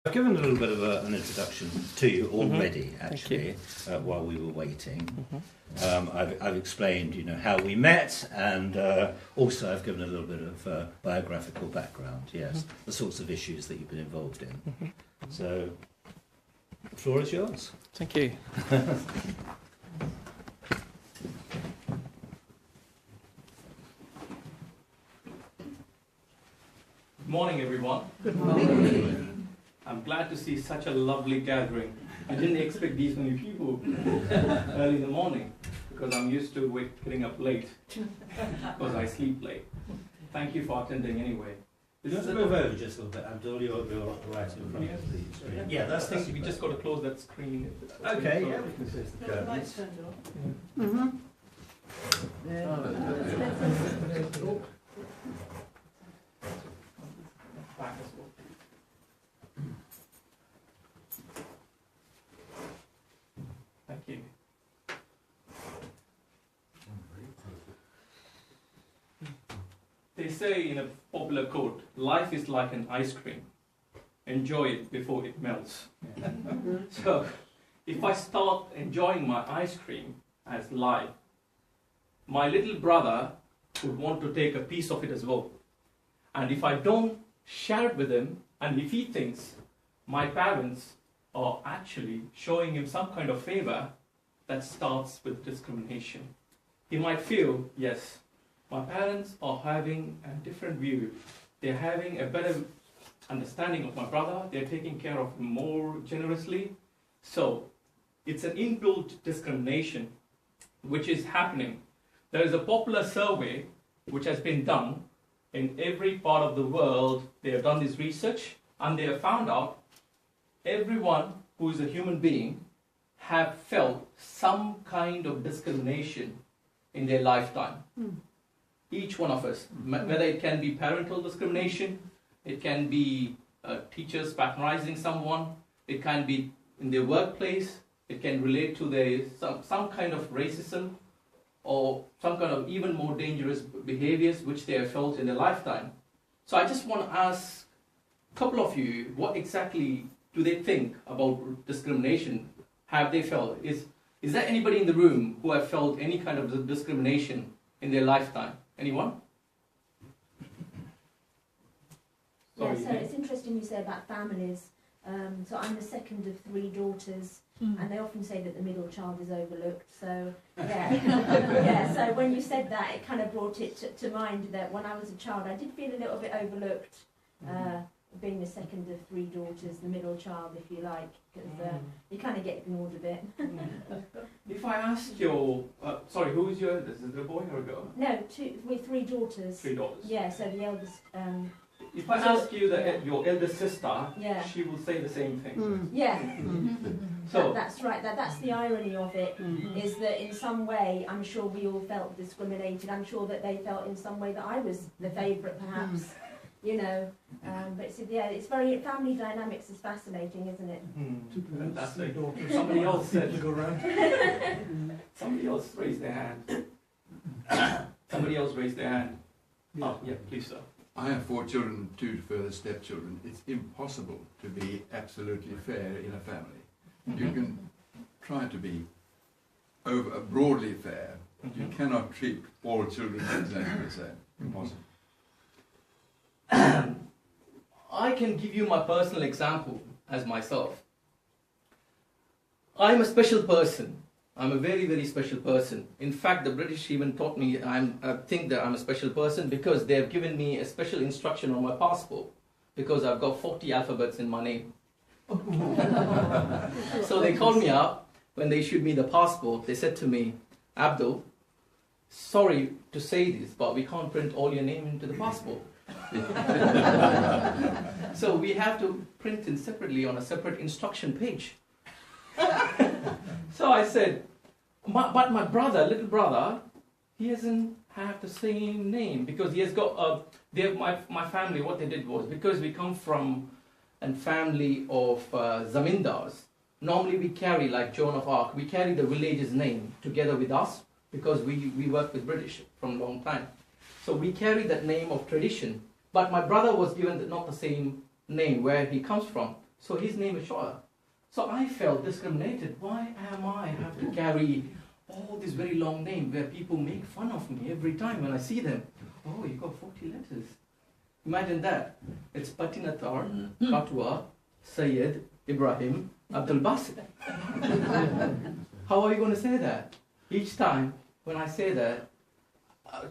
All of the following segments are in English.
I've given a little bit of an introduction to you already, actually, while we were waiting. I've explained, how we met, and also I've given a little bit of biographical background, yes, the sorts of issues that you've been involved in. So, the floor is yours. Thank you. Good morning, everyone. Good morning. I'm glad to see such a lovely gathering. I didn't expect these many people early in the morning because I'm used to getting up late because I sleep late. Thank you for attending anyway. You have to move over just a little bit, Abdul. You're right in front of the screen. Yeah, I think we just got to close that screen. Okay, yeah, we can close the curtains. Back as well. Thank you. They say in a popular quote, life is like an ice cream. Enjoy it before it melts. So, if I start enjoying my ice cream as life, my little brother would want to take a piece of it as well. And if I don't share it with him, and if he thinks my parents are actually showing him some kind of favor, that starts with discrimination. He might feel, yes, my parents are having a different view. They're having a better understanding of my brother. They're taking care of him more generously. So it's an inbuilt discrimination which is happening. There is a popular survey which has been done in every part of the world. They have done this research and they have found out everyone who is a human being have felt some kind of discrimination in their lifetime. Each one of us, whether it can be parental discrimination, it can be teachers patronizing someone, it can be in their workplace, it can relate to some kind of racism or some kind of even more dangerous behaviors which they have felt in their lifetime. So I just want to ask a couple of you, what exactly do they think about discrimination? Have they felt? Is there anybody in the room who have felt any kind of discrimination in their lifetime? Anyone? Yeah, so it's interesting you say about families. So I'm the second of 3 daughters, and they often say that the middle child is overlooked. So yeah, yeah. So when you said that, it kind of brought it to mind that when I was a child, I did feel a little bit overlooked, being the second of 3 daughters, the middle child, if you like, because you kind of get ignored a bit. If I ask you, sorry, who is your eldest? Is it a boy or a girl? No, we're 3 daughters. 3 daughters. Yeah. So the eldest. If I ask you your eldest sister, she will say the same thing. Yeah. So that's right. That's the irony of it, is that in some way, I'm sure we all felt discriminated. I'm sure that they felt in some way that I was the favourite, perhaps. But it's very, family dynamics is fascinating, isn't it? That's like somebody else said to go around. Somebody else raised their hand. Somebody else raised their hand. Oh, yeah, please, sir. I have 4 children, 2 further stepchildren. It's impossible to be absolutely fair in a family. You can try to be broadly fair, but you cannot treat all children exactly the same. Impossible. I can give you my personal example as myself. I'm a special person. I'm a very, very special person. In fact, the British even taught me, I think that I'm a special person because they have given me a special instruction on my passport because I've got 40 alphabets in my name. So they called me up when they issued me the passport. They said to me, Abdul, sorry to say this, but we can't print all your name into the passport. So we have to print it separately on a separate instruction page. So I said, but my brother, little brother, he doesn't have the same name because he has got my family. What they did was, because we come from a family of zamindars. Normally we carry, like Joan of Arc, we carry the village's name together with us because we work with British from a long time. So we carry that name of tradition. But my brother was given not the same name where he comes from. So his name is Shoaib. So I felt discriminated. Why am I have to carry all this very long name where people make fun of me every time when I see them? Oh, you got 40 letters. Imagine that. It's Patinatar, Katwa, Sayyid, Ibrahim, Abdul Basit. How are you going to say that? Each time when I say that,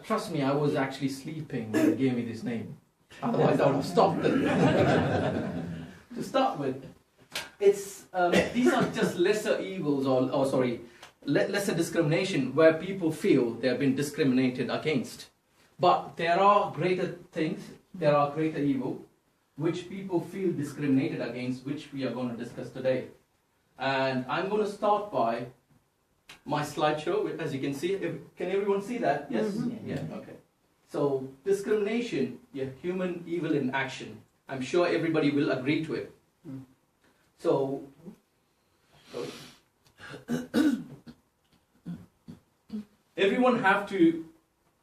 trust me, I was actually sleeping when they gave me this name. Otherwise, I would have stopped them. To start with, it's these are just lesser evils, lesser discrimination where people feel they have been discriminated against. But there are greater things, there are greater evil, which people feel discriminated against, which we are going to discuss today. And I'm going to start by my slideshow, as you can see. Can everyone see that? Yes? Mm-hmm. Yeah, okay. So, discrimination, human evil in action. I'm sure everybody will agree to it. So, everyone have to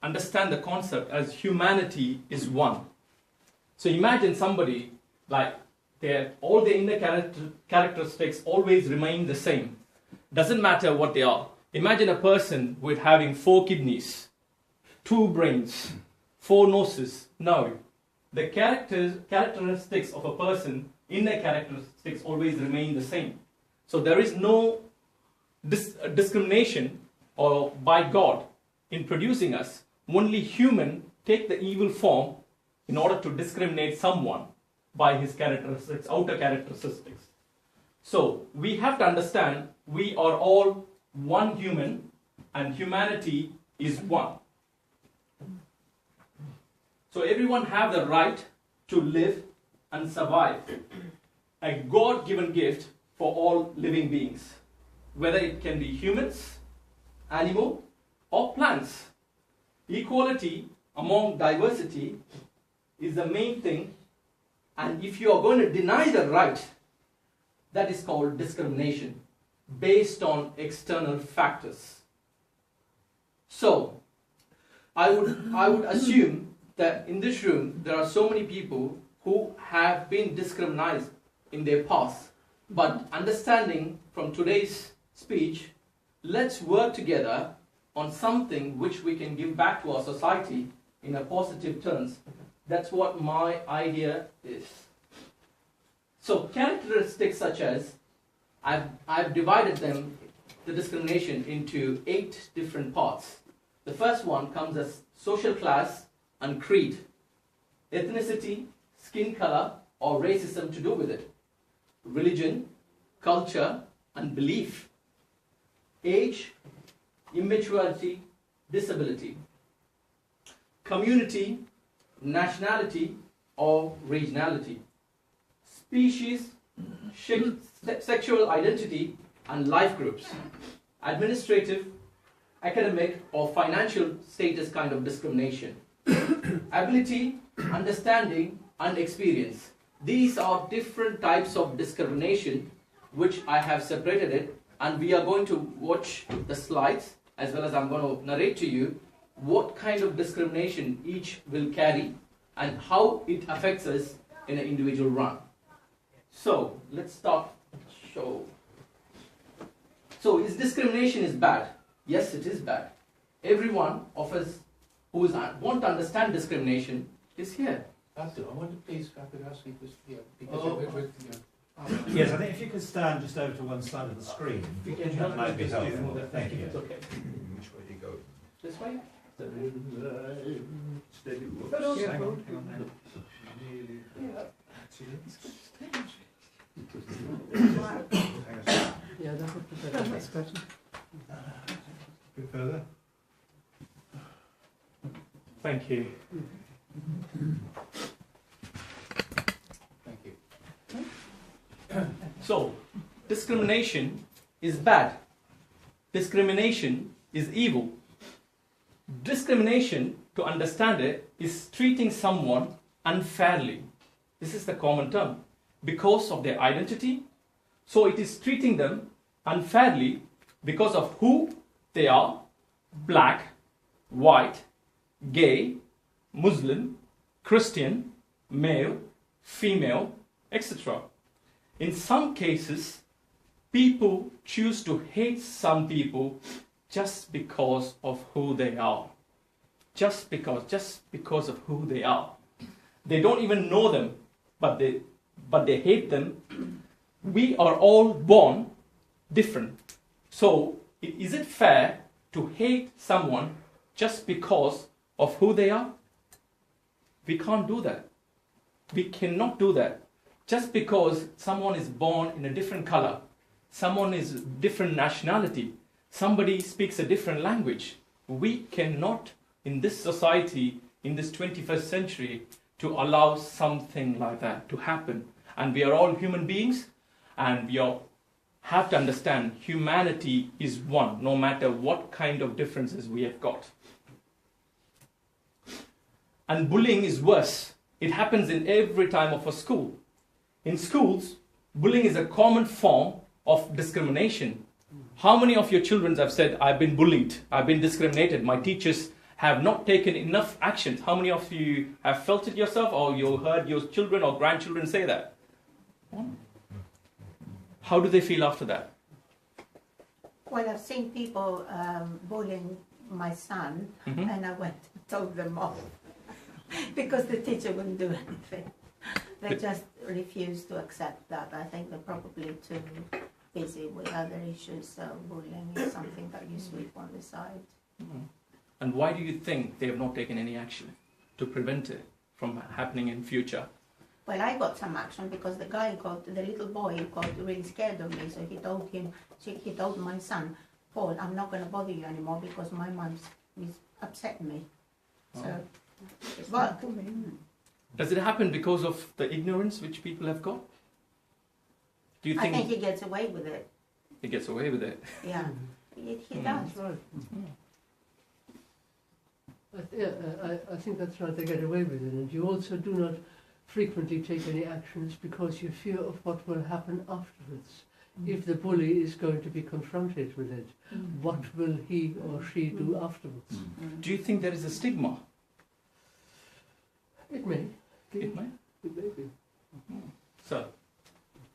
understand the concept as humanity is one. So imagine somebody like all the inner characteristics always remain the same. Doesn't matter what they are. Imagine a person with having 4 kidneys, 2 brains, 4 noses. No. The characteristics of a person, inner characteristics always remain the same. So there is no discrimination or by God in producing us. Only human take the evil form in order to discriminate someone by his characteristics, outer characteristics. So we have to understand we are all one human and humanity is one. So everyone have the right to live and survive. A God-given gift for all living beings, whether it can be humans, animal, or plants. Equality among diversity is the main thing, and if you are going to deny the right, that is called discrimination based on external factors. So, I would assume that in this room there are so many people who have been discriminated in their past, but understanding from today's speech, let's work together on something which we can give back to our society in a positive terms. That's what my idea is. So characteristics such as, I've divided them, the discrimination, into 8 different parts. The first one comes as social class and creed, ethnicity, skin color, or racism to do with it, religion, culture, and belief, age, immaturity, disability, community, nationality, or regionality, species, sexual identity, and life groups, administrative, academic, or financial status kind of discrimination, ability, understanding, and experience. These are different types of discrimination which I have separated it, and we are going to watch the slides as well as I'm going to narrate to you what kind of discrimination each will carry and how it affects us in an individual run. So let's start show. So is discrimination is bad? Yes, it is bad. Everyone of us who want to understand discrimination is here. Abdul, I wonder please if I could ask you this, Yes, I think if you could stand just over to one side of the screen, that might be helpful. Thank you. It's okay. Which way do you go? This way? Steady. Hang on. Yeah, that would be better. That's better. A bit further. Thank you. Thank you. So, discrimination is bad. Discrimination is evil. Discrimination, to understand it, is treating someone unfairly. This is the common term. Because of their identity. So it is treating them unfairly because of who they are, black, white, gay, Muslim, Christian, male, female, etc. In some cases, people choose to hate some people just because of who they are. Just because of who they are. They don't even know them, but they hate them. We are all born different. So, is it fair to hate someone just because of who they are? We can't do that. We cannot do that. Just because someone is born in a different color, someone is different nationality, somebody speaks a different language, we cannot, in this society, in this 21st century, to allow something like that to happen. And we are all human beings, and we have to understand humanity is one, no matter what kind of differences we have got. And bullying is worse. It happens in every time of a school. In schools, bullying is a common form of discrimination. How many of your children have said, I've been bullied, I've been discriminated, my teachers have not taken enough actions? How many of you have felt it yourself, or you heard your children or grandchildren say that? How do they feel after that? Well, I've seen people bullying my son, and I went and told them off because the teacher wouldn't do anything. They just refused to accept that. I think they're probably too busy with other issues, so bullying is something that you sweep on the side. And why do you think they have not taken any action to prevent it from happening in future? Well, I got some action because the little boy got really scared of me, so he told my son, Paul, I'm not going to bother you anymore because my mum is upsetting me. So, it worked. Does it happen because of the ignorance which people have got? Do you think? I think he gets away with it. He gets away with it. Yeah, he does. That's right. I think that's right, they get away with it. And you also do not frequently take any actions because you fear of what will happen afterwards. If the bully is going to be confronted with it, what will he or she do afterwards? Do you think there is a stigma? It may. It may. It may be. So,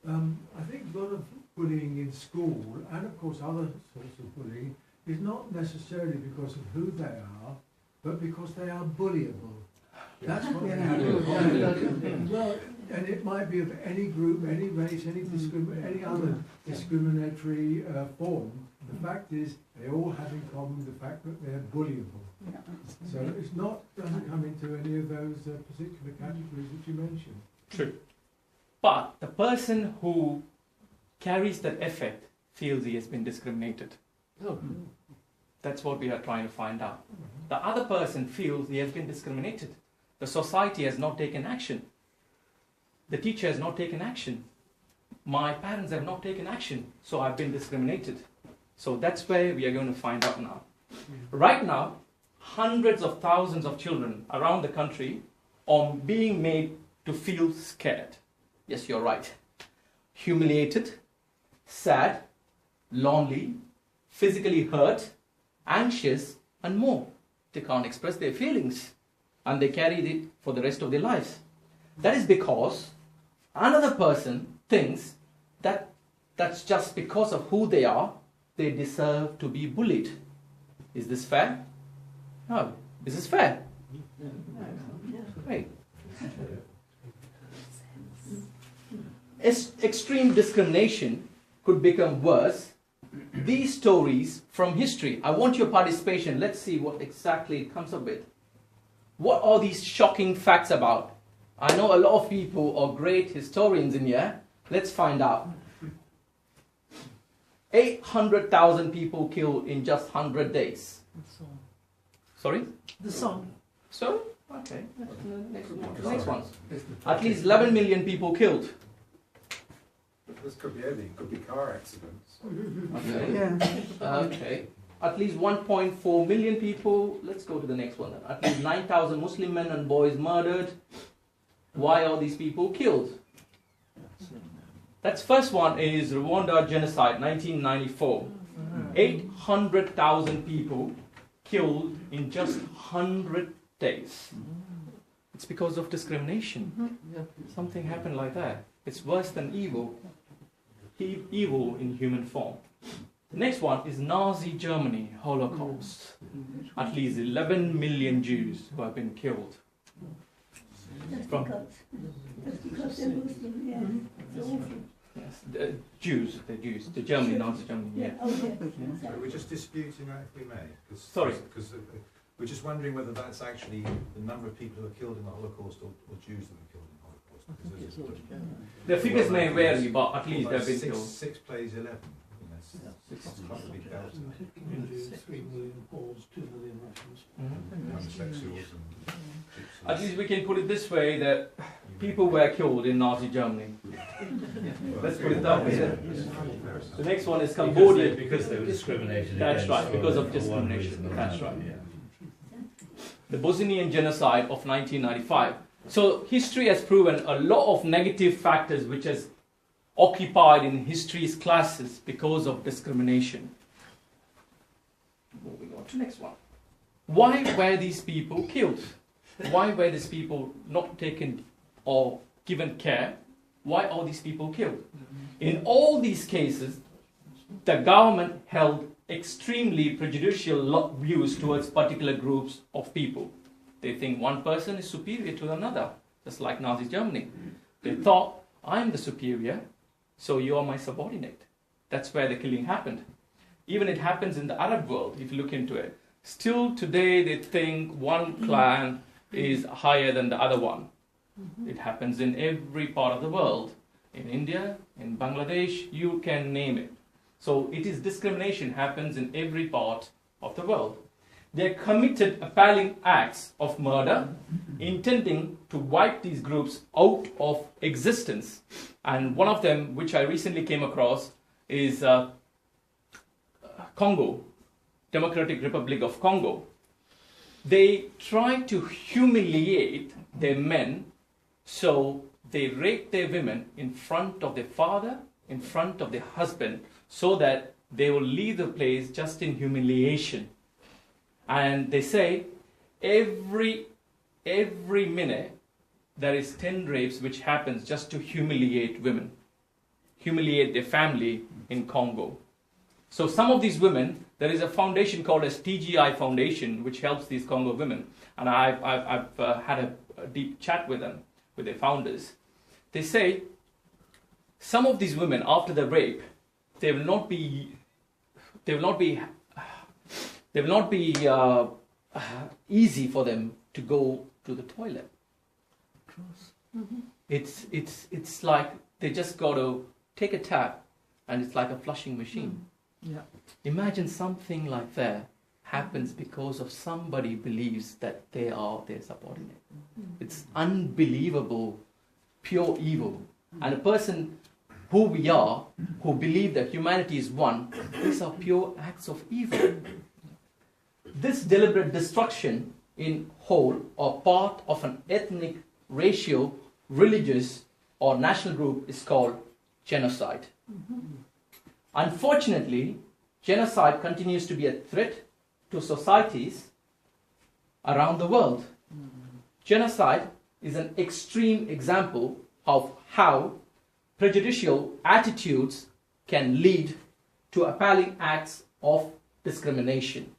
I think a lot of bullying in school, and of course other sorts of bullying, is not necessarily because of who they are, but because they are bullyable. That's what they have. Well, and it might be of any group, any race, any other discriminatory form. The fact is, they all have in common the fact that they're bullyable. So it's doesn't come into any of those particular categories that you mentioned. true. But the person who carries that effect feels he has been discriminated. Oh. That's what we are trying to find out. The other person feels he has been discriminated. The society has not taken action. The teacher has not taken action. My parents have not taken action, so I've been discriminated. So that's where we are going to find out now. Right now, hundreds of thousands of children around the country are being made to feel scared. Yes, you're right. Humiliated, sad, lonely, physically hurt, anxious, and more. They can't express their feelings, and they carry it for the rest of their lives. That is because another person thinks that that's just because of who they are, they deserve to be bullied. Is this fair? No. Is this fair? Great. Extreme discrimination could become worse. These stories from history, I want your participation. Let's see what exactly it comes up with. What are these shocking facts about? I know a lot of people are great historians in here. Let's find out. 800,000 people killed in just 100 days. Sorry? The song. Sorry? Okay. Next one. At least 11 million people killed. This could be anything. It could be car accidents. Okay. Yeah. Okay. At least 1.4 million people. Let's go to the next one. At least 9,000 Muslim men and boys murdered. Why are these people killed? That's first one is Rwanda genocide, 1994. 800,000 people killed in just 100 days. It's because of discrimination. Something happened like that. It's worse than evil. Evil in human form. The next one is Nazi Germany, Holocaust. At least 11 million Jews who have been killed. That's because they're Muslim, yeah. It's awful. Yes, the Jews, the Germany, Nazi Germany, yeah. Oh, yeah. So we're just disputing that, if we may. Sorry. Because we're just wondering whether that's actually the number of people who are killed in the Holocaust or Jews that were killed in the Holocaust. The figures may vary, but at least they've been killed. 6 plays 11. That's quite a big delta. 3 million Poles, 2 million Russians. Homosexuals and At least we can put it this way, that people were killed in Nazi Germany. Let's put it that way. The next one is Cambodia. Because they were discriminated That's against. right, because of for one discrimination. reason or That's another, right. yeah. The Bosnian genocide of 1995. So history has proven a lot of negative factors which has occupied in history's classes because of discrimination. Moving on to the next one. Why were these people killed? Why were these people not taken or given care? Why are these people killed? In all these cases, the government held extremely prejudicial views towards particular groups of people. They think one person is superior to another, just like Nazi Germany. They thought, I'm the superior, so you are my subordinate. That's where the killing happened. Even it happens in the Arab world, if you look into it. Still today they think one clan is higher than the other one. It happens in every part of the world. In India, in Bangladesh, you can name it. So it is discrimination happens in every part of the world. They committed appalling acts of murder, intending to wipe these groups out of existence. And one of them, which I recently came across, is Congo, Democratic Republic of Congo. They tried to humiliate their men, so they raped their women in front of their father, in front of their husband, so that they will leave the place just in humiliation. And they say every minute there is 10 rapes which happens just to humiliate women, humiliate their family in Congo. So some of these women, there is a foundation called as TGI Foundation, which helps these Congo women. And I've had a deep chat with them, with their founders. They say some of these women, after the rape, they will not be easy for them to go to the toilet. It's like they just got to take a tap, and it's like a flushing machine. Yeah. Imagine something like that happens because of somebody believes that they are their subordinate. It's unbelievable, pure evil. And a person who we are, who believe that humanity is one, these are pure acts of evil. This deliberate destruction in whole or part of an ethnic, racial, religious or national group is called genocide. Unfortunately, genocide continues to be a threat to societies around the world. Genocide is an extreme example of how prejudicial attitudes can lead to appalling acts of discrimination.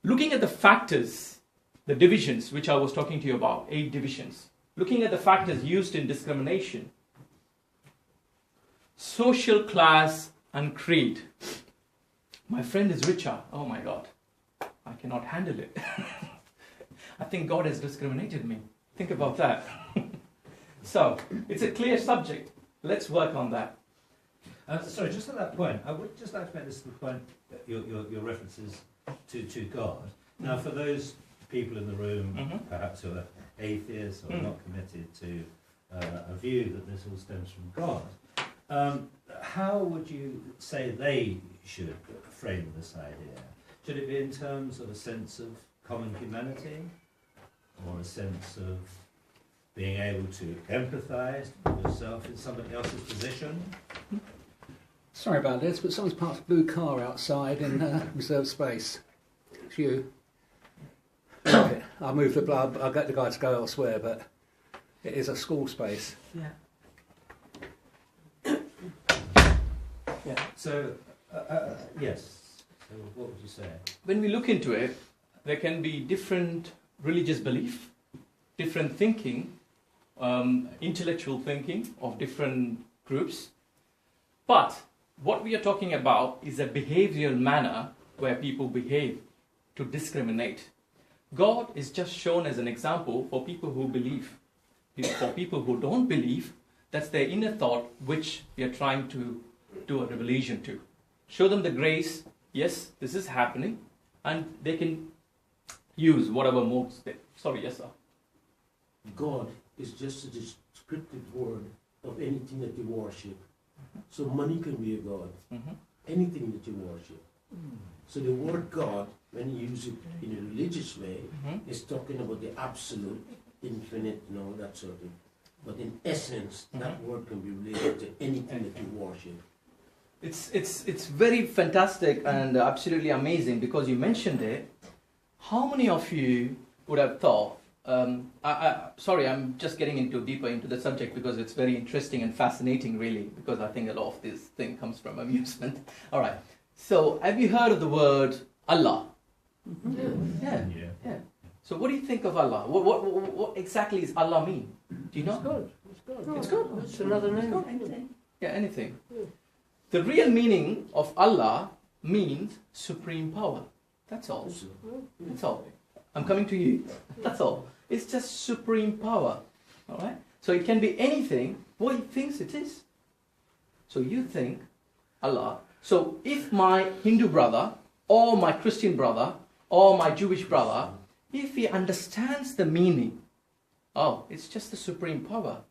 Looking at the factors, the divisions which I was talking to you about, 8 divisions, looking at the factors used in discrimination, social class and creed. My friend is richer. Oh my God, I cannot handle it. I think God has discriminated me. Think about that. So, it's a clear subject. Let's work on that. Sorry, just at that point, I would just like to make this the point, your references to God. Now, for those people in the room, perhaps who are atheists or not committed to a view that this all stems from God, how would you say they should frame this idea? Should it be in terms of a sense of common humanity, or a sense of being able to empathise, to put yourself in somebody else's position? Sorry about this, but someone's parked a blue car outside in reserved space. It's you. Okay, I'll move the blob. I'll get the guy to go elsewhere, but It is a school space. Yeah. Yeah. So, yes. So, what would you say? When we look into it, there can be different religious belief, different thinking, intellectual thinking of different groups. But what we are talking about is a behavioral manner where people behave to discriminate. God is just shown as an example for people who believe. For people who don't believe, that's their inner thought which we are trying to do a revelation to. Show them the grace, yes, this is happening, and they can use whatever modes they... Sorry, yes, sir. God is just a descriptive word of anything that you worship. So money can be a God. Anything that you worship. So the word God, when you use it in a religious way, is talking about the absolute, infinite, that sort of thing. But in essence, that word can be related to anything that you worship. It's very fantastic and absolutely amazing because you mentioned it. How many of you would have thought, sorry, I'm just getting deeper into the subject because it's very interesting and fascinating really, because I think a lot of this thing comes from amusement. All right. So, have you heard of the word Allah? Yeah. So, what do you think of Allah? What exactly does Allah mean? Do you know? It's God. It's God. It's God. It's another name. Yeah, anything. The real meaning of Allah means supreme power. That's all. That's all. I'm coming to you. That's all. It's just supreme power. All right? So it can be anything what he thinks it is. So you think Allah. So if my Hindu brother or my Christian brother or my Jewish brother, if he understands the meaning, oh, it's just the supreme power,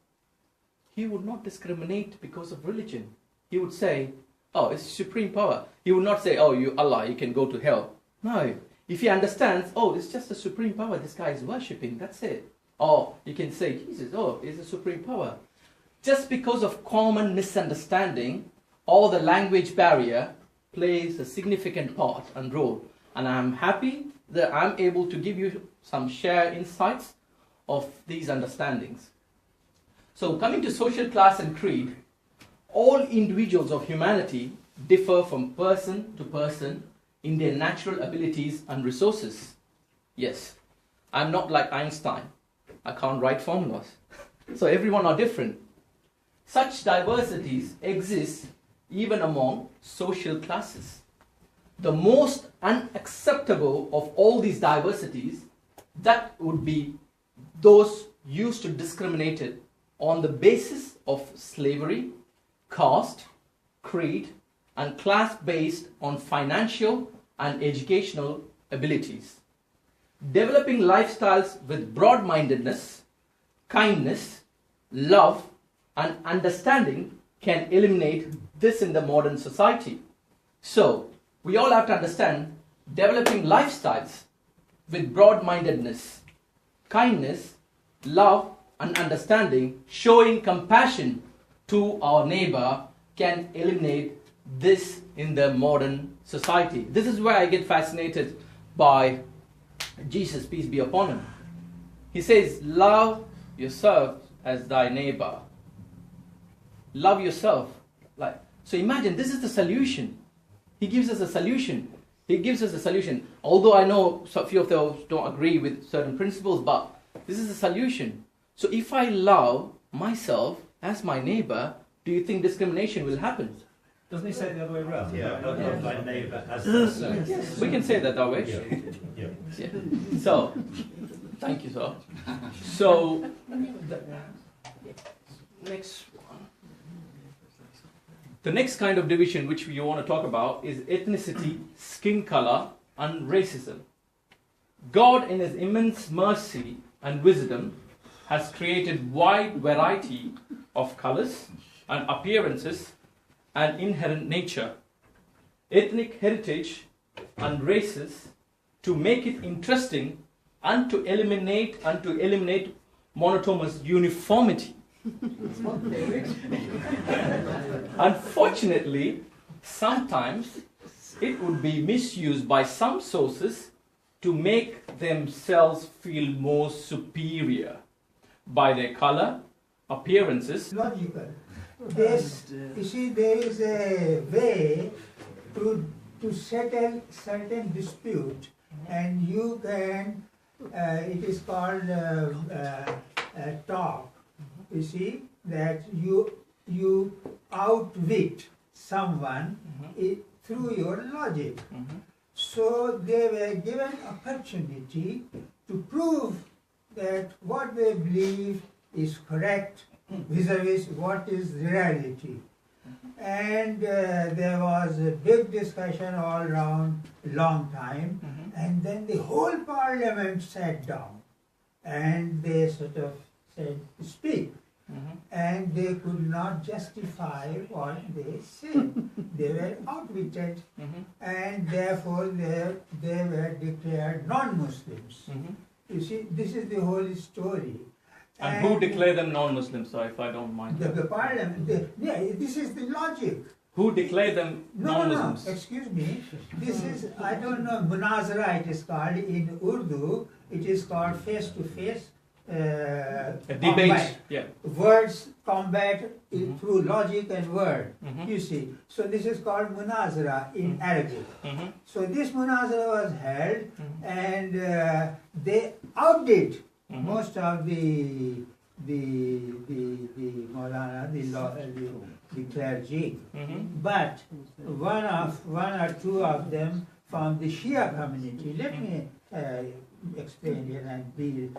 he would not discriminate because of religion. He would say, oh, it's supreme power. He would not say, oh, you Allah, you can go to hell. No. If he understands, oh, it's just the supreme power this guy is worshipping, that's it. Or you can say, Jesus, oh, it's a supreme power. Just because of common misunderstanding, or the language barrier plays a significant part and role. And I'm happy that I'm able to give you some shared insights of these understandings. So coming to social class and creed, all individuals of humanity differ from person to person in their natural abilities and resources. Yes, I'm not like Einstein. I can't write formulas. So everyone are different. Such diversities exist even among social classes. The most unacceptable of all these diversities, that would be those used to discriminate on the basis of slavery, caste, creed, and class based on financial and educational abilities. Developing lifestyles with broad-mindedness, kindness, love, and understanding can eliminate this in the modern society. So, we all have to understand developing lifestyles with broad-mindedness, kindness, love, and understanding, showing compassion to our neighbor can eliminate this in the modern society. This is where I get fascinated by Jesus, peace be upon him. He says, love yourself as thy neighbor. Love yourself. So imagine, this is the solution. He gives us a solution. He gives us a solution. Although I know a few of those don't agree with certain principles, but this is the solution. So if I love myself as my neighbor, do you think discrimination will happen? Doesn't he say it the other way around? Yeah. Love thy neighbour as thyself. Yes, we can say that that way. Yeah. So, thank you, sir. So, next one. The next kind of division which we want to talk about is ethnicity, skin color, and racism. God, in his immense mercy and wisdom, has created wide variety of colors and appearances and inherent nature, ethnic heritage and races to make it interesting and to eliminate monotonous uniformity. Unfortunately, sometimes it would be misused by some sources to make themselves feel more superior. by their color, appearances. Logical. You see, there is a way to settle certain dispute, and you can, it is called talk. You see, that you outwit someone through your logic. So they were given opportunity to prove that what they believe is correct vis-a-vis what is reality. And there was a big discussion all around a long time, and then the whole parliament sat down and they sort of said, speak. And they could not justify what they said. They were outwitted, and therefore they were declared non-Muslims. You see, this is the whole story. And who declared them non-Muslims, sir, if I don't mind? The parliament. This is the logic. Who declared them non-Muslims? No, excuse me. This is, I don't know, munazara it is called in Urdu. It is called face-to-face a debate. Combat. Yeah. Words combat through logic and word. You see. So this is called munazara in Arabic. So this munazara was held, and they outdid most of the Maulana, the clergy, but one or two of them from the Shia community. Let me explain it and be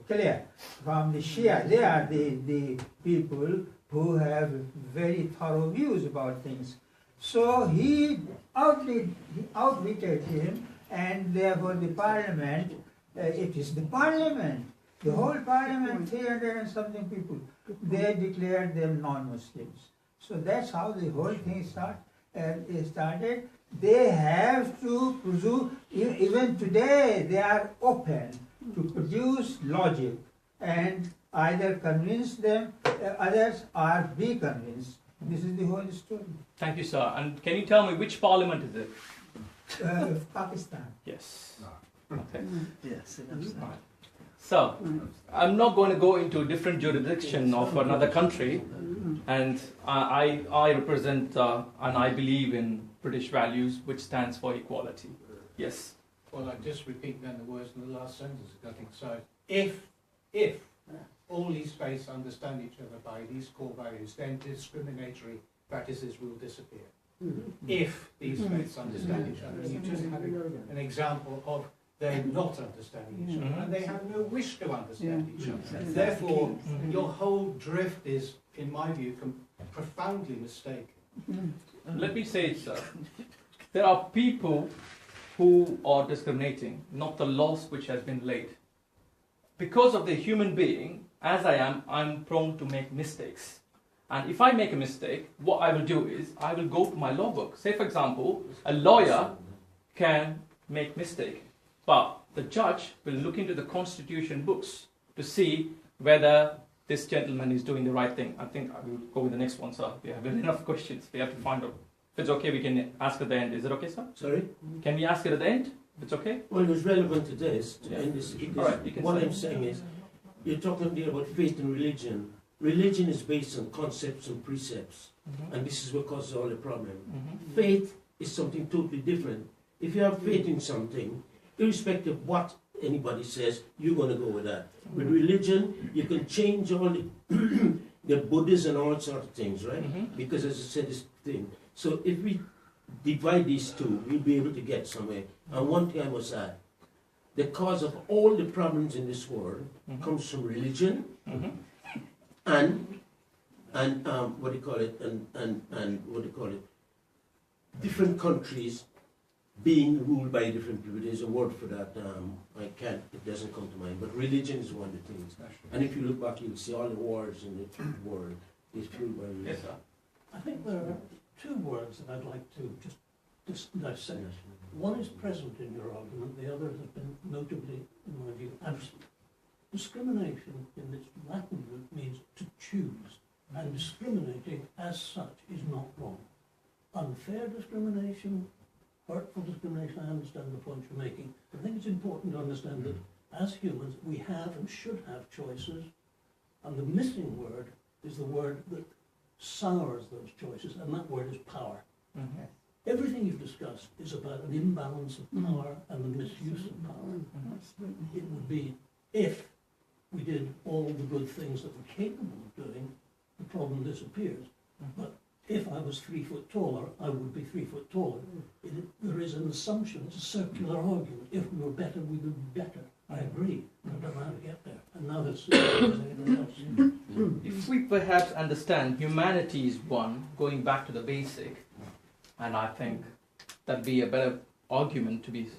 clear. From the Shia, they are the people who have very thorough views about things. So he outwitted him, and therefore the parliament. It is the parliament, the whole parliament, 300 and something people, they declared them non-Muslims. So that's how the whole thing started. They have to pursue, even today they are open to produce logic and either convince them, others, or be convinced. This is the whole story. Thank you, sir. And can you tell me which parliament is it? Pakistan. Yes. Okay. Yes, Right. So, I'm not going to go into a different jurisdiction of another country, and I represent and I believe in British values, which stands for equality. Yes. Well, I just repeat then the words in the last sentence. I think so. If all these states understand each other by these core values, then discriminatory practices will disappear. If these states understand each other, you just had an example of they're not understanding each other, and they have no wish to understand each other. Therefore, your whole drift is, in my view, profoundly mistaken. Let me say it, sir. There are people who are discriminating, not the laws which has been laid. Because of the human being, as I am, I'm prone to make mistakes. And if I make a mistake, what I will do is, I will go to my law book. Say, for example, a lawyer can make mistake, but the judge will look into the constitution books to see whether this gentleman is doing the right thing. I think I will go with the next one, sir. We have enough questions. We have to find out. If it's okay, we can ask at the end. Is it okay, sir? Sorry? Can we ask it at the end? If it's okay? Well, it's relevant to this. To end this, All right, you can what say. I'm saying is, you're talking there about faith and religion. Religion is based on concepts and precepts, and this is what causes all the problem. Faith is something totally different. If you have faith in something, irrespective of what anybody says, you're going to go with that. With religion, you can change all the Buddhists and all sorts of things, right? Because as I said, this thing. So if we divide these two, we'll be able to get somewhere. And one thing I must add, the cause of all the problems in this world comes from religion and what do you call it, and what do you call it, different countries being ruled by different people. There's a word for that, it doesn't come to mind, but religion is one of the things. And if you look back, you'll see all the wars in the world is fueled by religion. Yes, sir. I think there are two words that I'd like to just dissect. One is present in your argument, the other has been notably, in my view, absent. Discrimination in its Latin root means to choose, and discriminating as such is not wrong. Unfair discrimination, hurtful discrimination, I understand the point you're making. I think it's important to understand that as humans we have and should have choices, And the missing word is the word that sours those choices, and that word is power. Mm-hmm. Everything you've discussed is about an imbalance of power and the misuse of power. It would be, if we did all the good things that we're capable of doing, the problem disappears. But if I was 3 foot taller, I would be 3 foot taller. There is an assumption, it's a circular argument. If we were better, we would be better. I agree, but I don't know how to get there. And now there's anything else. If we perhaps understand humanity is one, going back to the basic, and I think that'd be a better argument to be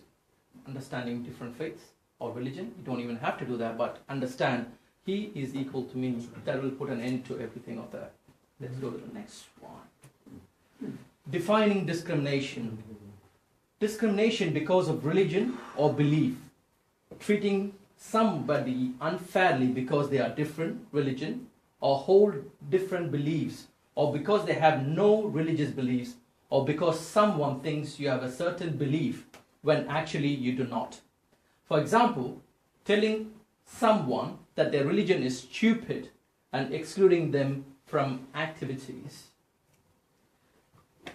understanding different faiths or religion. You don't even have to do that, but understand he is equal to me. That will put an end to everything of that. Let's go to the next one. Defining discrimination. Discrimination because of religion or belief. Treating somebody unfairly because they are different religion or hold different beliefs, or because they have no religious beliefs, or because someone thinks you have a certain belief when actually you do not. For example, telling someone that their religion is stupid and excluding them from activities.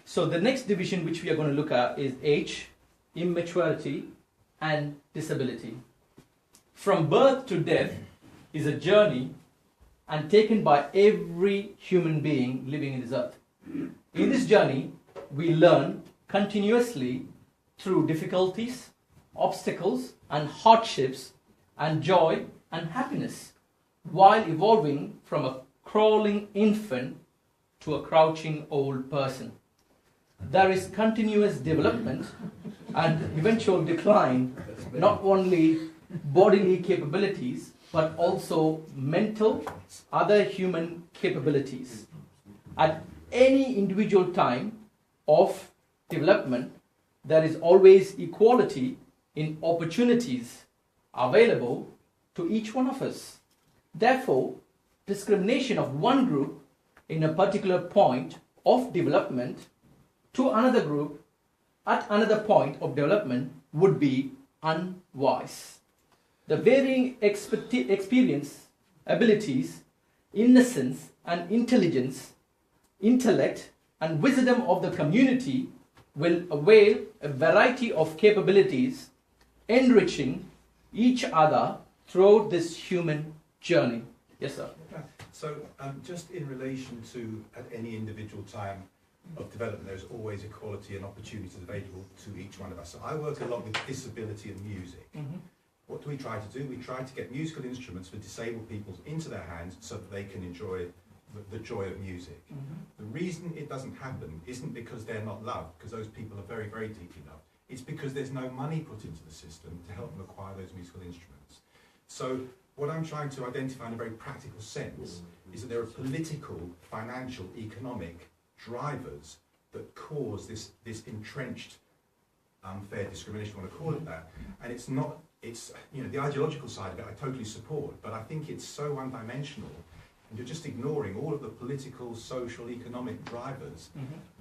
So the next division which we are going to look at is age, immaturity, and disability. From birth to death is a journey and taken by every human being living in this earth. In this journey, we learn continuously through difficulties, obstacles, and hardships, and joy and happiness, while evolving from a crawling infant to a crouching old person. There is continuous development and eventual decline, not only bodily capabilities, but also mental, other human capabilities. At any individual time of development, there is always equality in opportunities available to each one of us. Therefore, discrimination of one group in a particular point of development to another group at another point of development would be unwise. The varying experience, abilities, innocence and intelligence, intellect and wisdom of the community will avail a variety of capabilities, enriching each other throughout this human journey. Yes, sir. So, just in relation to at any individual time of development, there's always equality and opportunities available to each one of us. So I work a lot with disability and music. Mm-hmm. What do we try to do? We try to get musical instruments for disabled people into their hands so that they can enjoy the joy of music. Mm-hmm. The reason it doesn't happen isn't because they're not loved, because those people are very, very deeply loved. It's because there's no money put into the system to help them acquire those musical instruments. So what I'm trying to identify in a very practical sense is that there are political, financial, economic drivers that cause this entrenched unfair discrimination, if you want to call it that. And it's not, it's, you know, the ideological side of it I totally support, but I think it's so one-dimensional, and you're just ignoring all of the political, social, economic drivers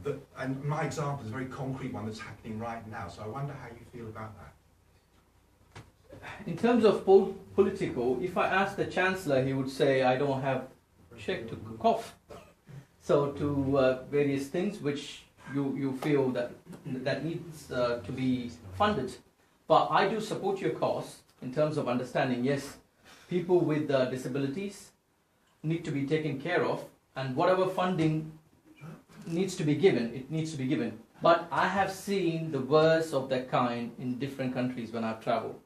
that, and my example is a very concrete one that's happening right now, so I wonder how you feel about that. In terms of political, if I ask the Chancellor, he would say, I don't have check to cough. So to various things which you feel that needs to be funded. But I do support your cause in terms of understanding, yes, people with disabilities need to be taken care of, and whatever funding needs to be given, it needs to be given. But I have seen the worst of that kind in different countries when I've traveled.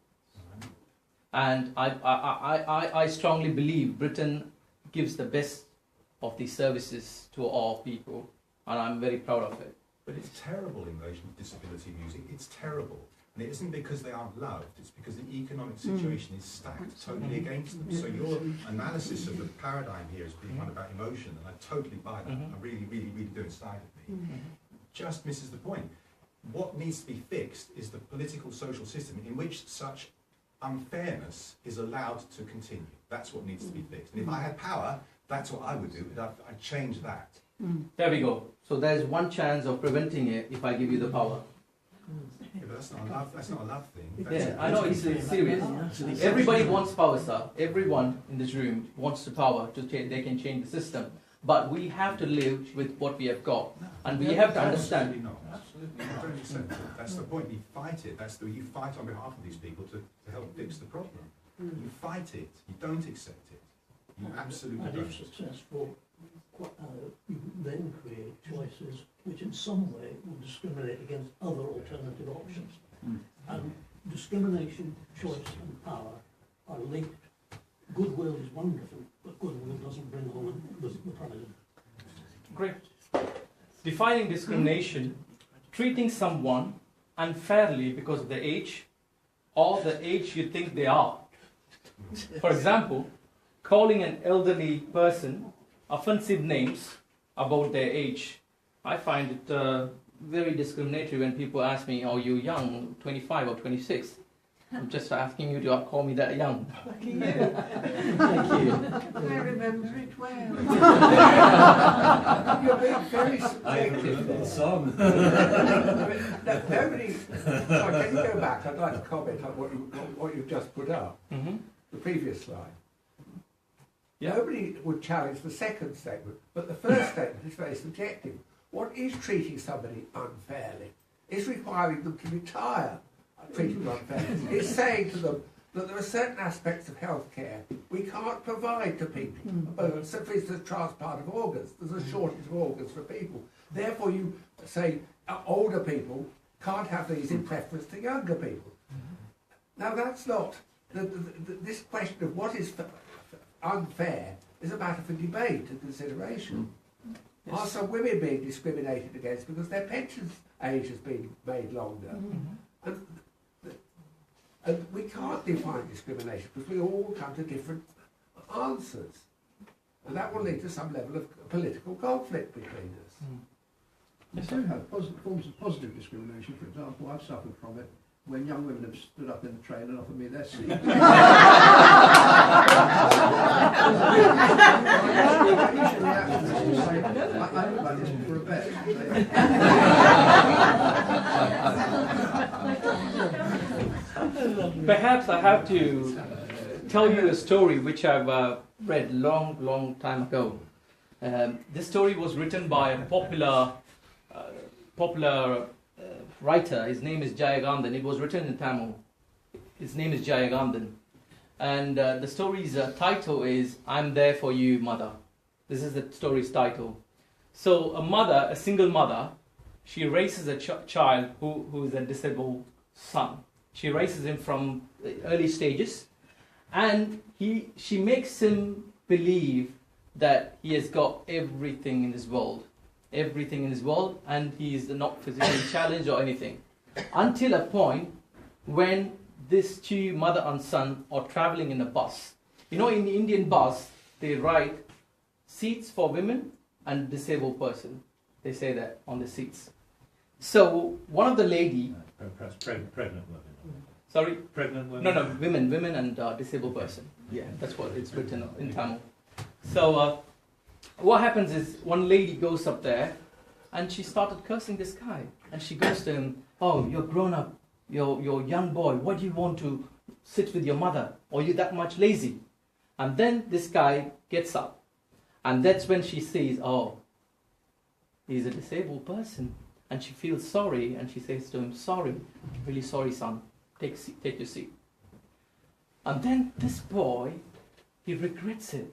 And I strongly believe Britain gives the best of these services to all people, and I'm very proud of it. But it's terrible in relation to disability music. It's terrible. And it isn't because they aren't loved, it's because the economic situation is stacked totally against them. So your analysis of the paradigm here is being one about emotion, and I totally buy that. I really, really, really do inside of me. Just misses the point. What needs to be fixed is the political social system in which such unfairness is allowed to continue. That's what needs to be fixed. And if I had power, that's what I would do. I'd change that. There we go. So there's one chance of preventing it if I give you the power. Yeah, but that's not a love. That's not a love thing. Yeah, I know it's serious. Everybody wants power, sir. Everyone in this room wants the power to change. They can change the system, but we have to live with what we have got, and we have to understand. Absolutely not. Absolutely not. Don't accept it. That's the point. You fight it. You fight on behalf of these people to help fix the problem. You fight it. You don't accept it. You absolutely and don't. if successful, you then create choices which in some way will discriminate against other alternative options. And discrimination, choice and power are linked. Goodwill is wonderful, but goodwill doesn't bring home the prize. Great. Defining discrimination, treating someone unfairly because of their age or the age you think they are. For example, calling an elderly person offensive names about their age. I find it very discriminatory when people ask me, "Are you young, 25 or 26?" I'm just asking you to call me that young. Lucky you. Thank you. I remember it well. You're being very subjective there. Song. Nobody. Sorry, can you go back? I'd like to comment on what you've just put up. The previous slide. Yeah. Nobody would challenge the second statement, but the first statement is very subjective. What is treating somebody unfairly? Is requiring them to retire treating them unfairly. It's saying to them that there are certain aspects of healthcare we can't provide to people. So for instance, transplant of organs. There's a shortage of organs for people. Therefore, you say older people can't have these in preference to younger people. Now, that's not... this question of what is unfair is a matter for debate and consideration. Yes. Are some women being discriminated against because their pension age has been made longer? And we can't define discrimination because we all come to different answers. And that will lead to some level of political conflict between us. We do have forms of positive discrimination. For example, I've suffered from it when young women have stood up in the train and offered me their seat. I look like this for a bet. Perhaps I have to tell you a story which I've read long time ago. This story was written by a popular writer. His name is Jayagandhan. It was written in Tamil. His name is Jayagandhan. And the story's title is "I'm There For You, Mother." This is the story's title. So a single mother, she raises a child who is a disabled son. She raises him from the early stages, and she makes him believe that he has got everything in this world. And he is not physically challenged or anything. Until a point when these two mother and son are traveling in a bus. You know, in the Indian bus, they write seats for women and disabled person. They say that on the seats. So one of the lady... Perhaps pregnant women. Sorry? Pregnant women? No, women and disabled person. Yeah, that's what it's written in Tamil. So what happens is one lady goes up there and she started cursing this guy. And she goes to him, "Oh, you're grown up. You're a young boy. Why do you want to sit with your mother? Or are you that much lazy?" And then this guy gets up. And that's when she sees, oh, he's a disabled person. And she feels sorry, and she says to him, "Sorry, really sorry, son. Take your seat." And then this boy, he regrets it.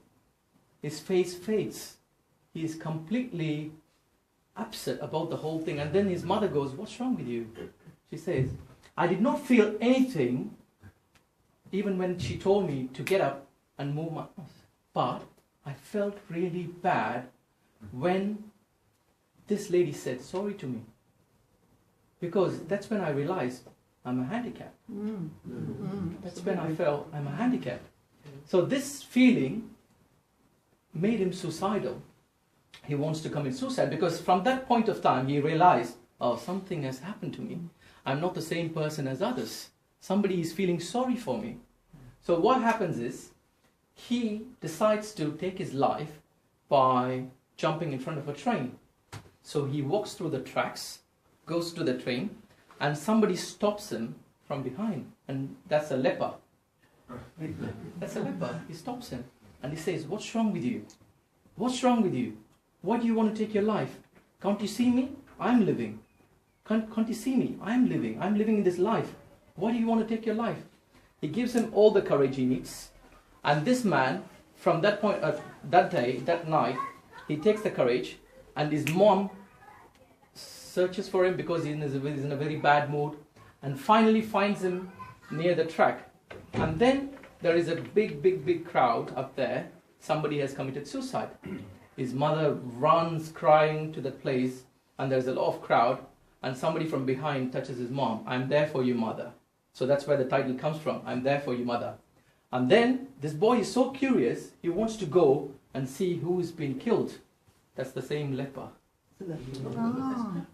His face fades. He is completely upset about the whole thing. And then his mother goes, "What's wrong with you?" She says, "I did not feel anything even when she told me to get up and move my arms. But I felt really bad when this lady said sorry to me. Because that's when I realized I'm a handicap. That's when I felt I'm a handicap." So this feeling made him suicidal. He wants to commit suicide because from that point of time he realized, oh, something has happened to me. I'm not the same person as others. Somebody is feeling sorry for me. So what happens is he decides to take his life by jumping in front of a train. So he walks through the tracks, goes to the train, and somebody stops him from behind, and that's a leper. That's a leper. He stops him, and he says, "What's wrong with you? What's wrong with you? Why do you want to take your life? Can't you see me? I'm living. Can't you see me? I'm living. I'm living in this life. Why do you want to take your life?" He gives him all the courage he needs. And this man, from that point, that day, that night, he takes the courage, and his mom searches for him because he's in a very bad mood, and finally finds him near the track. And then there is a big crowd up there. Somebody has committed suicide. His mother runs crying to that place, and there's a lot of crowd, and somebody from behind touches his mom. "I'm there for you, mother." So that's where the title comes from, "I'm there for you, mother." And then this boy is so curious, he wants to go and see who's been killed. That's the same leper.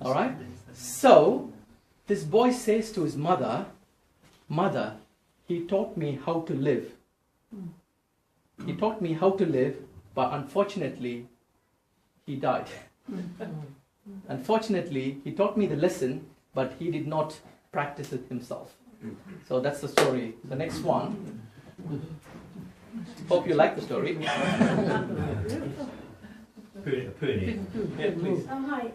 All right? So this boy says to his mother, "Mother, he taught me how to live. He taught me how to live, but unfortunately, he died. Unfortunately, he taught me the lesson, but he did not practice it himself." So that's the story. The next one. Hope you like the story. Puni. Yeah, please. Oh, hi.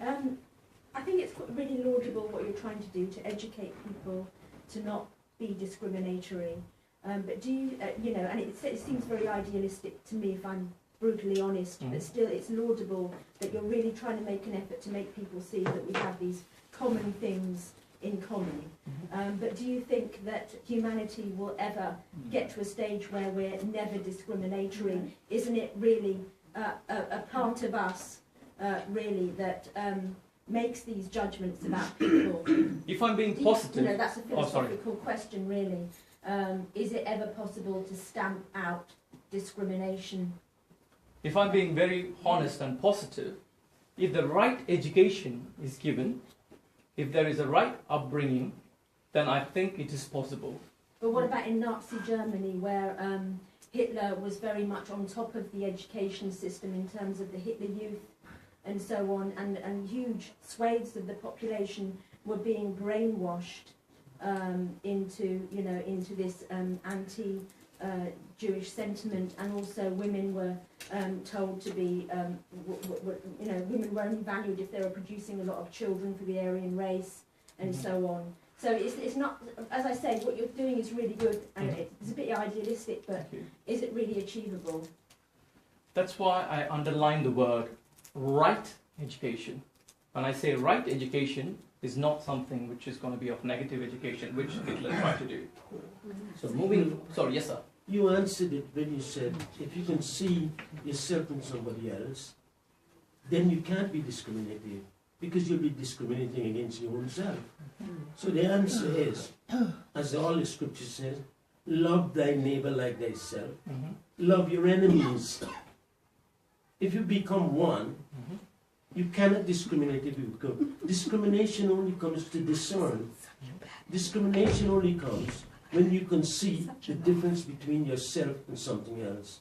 I think it's really laudable what you're trying to do to educate people to not be discriminatory. But do you, and it seems very idealistic to me if I'm brutally honest, but still it's laudable that you're really trying to make an effort to make people see that we have these common things in common. But do you think that humanity will ever get to a stage where we're never discriminatory? Isn't it really a part of us, really, that makes these judgments about people? If I'm being positive... that's a philosophical question, really. Is it ever possible to stamp out discrimination? If I'm being very honest and positive, if the right education is given, if there is a right upbringing, then I think it is possible. But what about in Nazi Germany, where Hitler was very much on top of the education system in terms of the Hitler Youth and so on, and huge swathes of the population were being brainwashed into this anti-Jewish sentiment, and also women were told to be, women were only valued if they were producing a lot of children for the Aryan race, and so on. So it's not, as I say, what you're doing is really good, and it's a bit idealistic, but is it really achievable? That's why I underline the word right education. When I say right education, is not something which is going to be of negative education, which Hitler tried to do. So moving... Sorry, yes, sir. You answered it when you said, if you can see yourself in somebody else, then you can't be discriminative, because you'll be discriminating against your own self. So the answer is, as all the scripture says, love thy neighbor like thyself, love your enemies. If you become one, you cannot discriminate if you become. Discrimination only comes to discern. Discrimination only comes when you can see the difference between yourself and something else.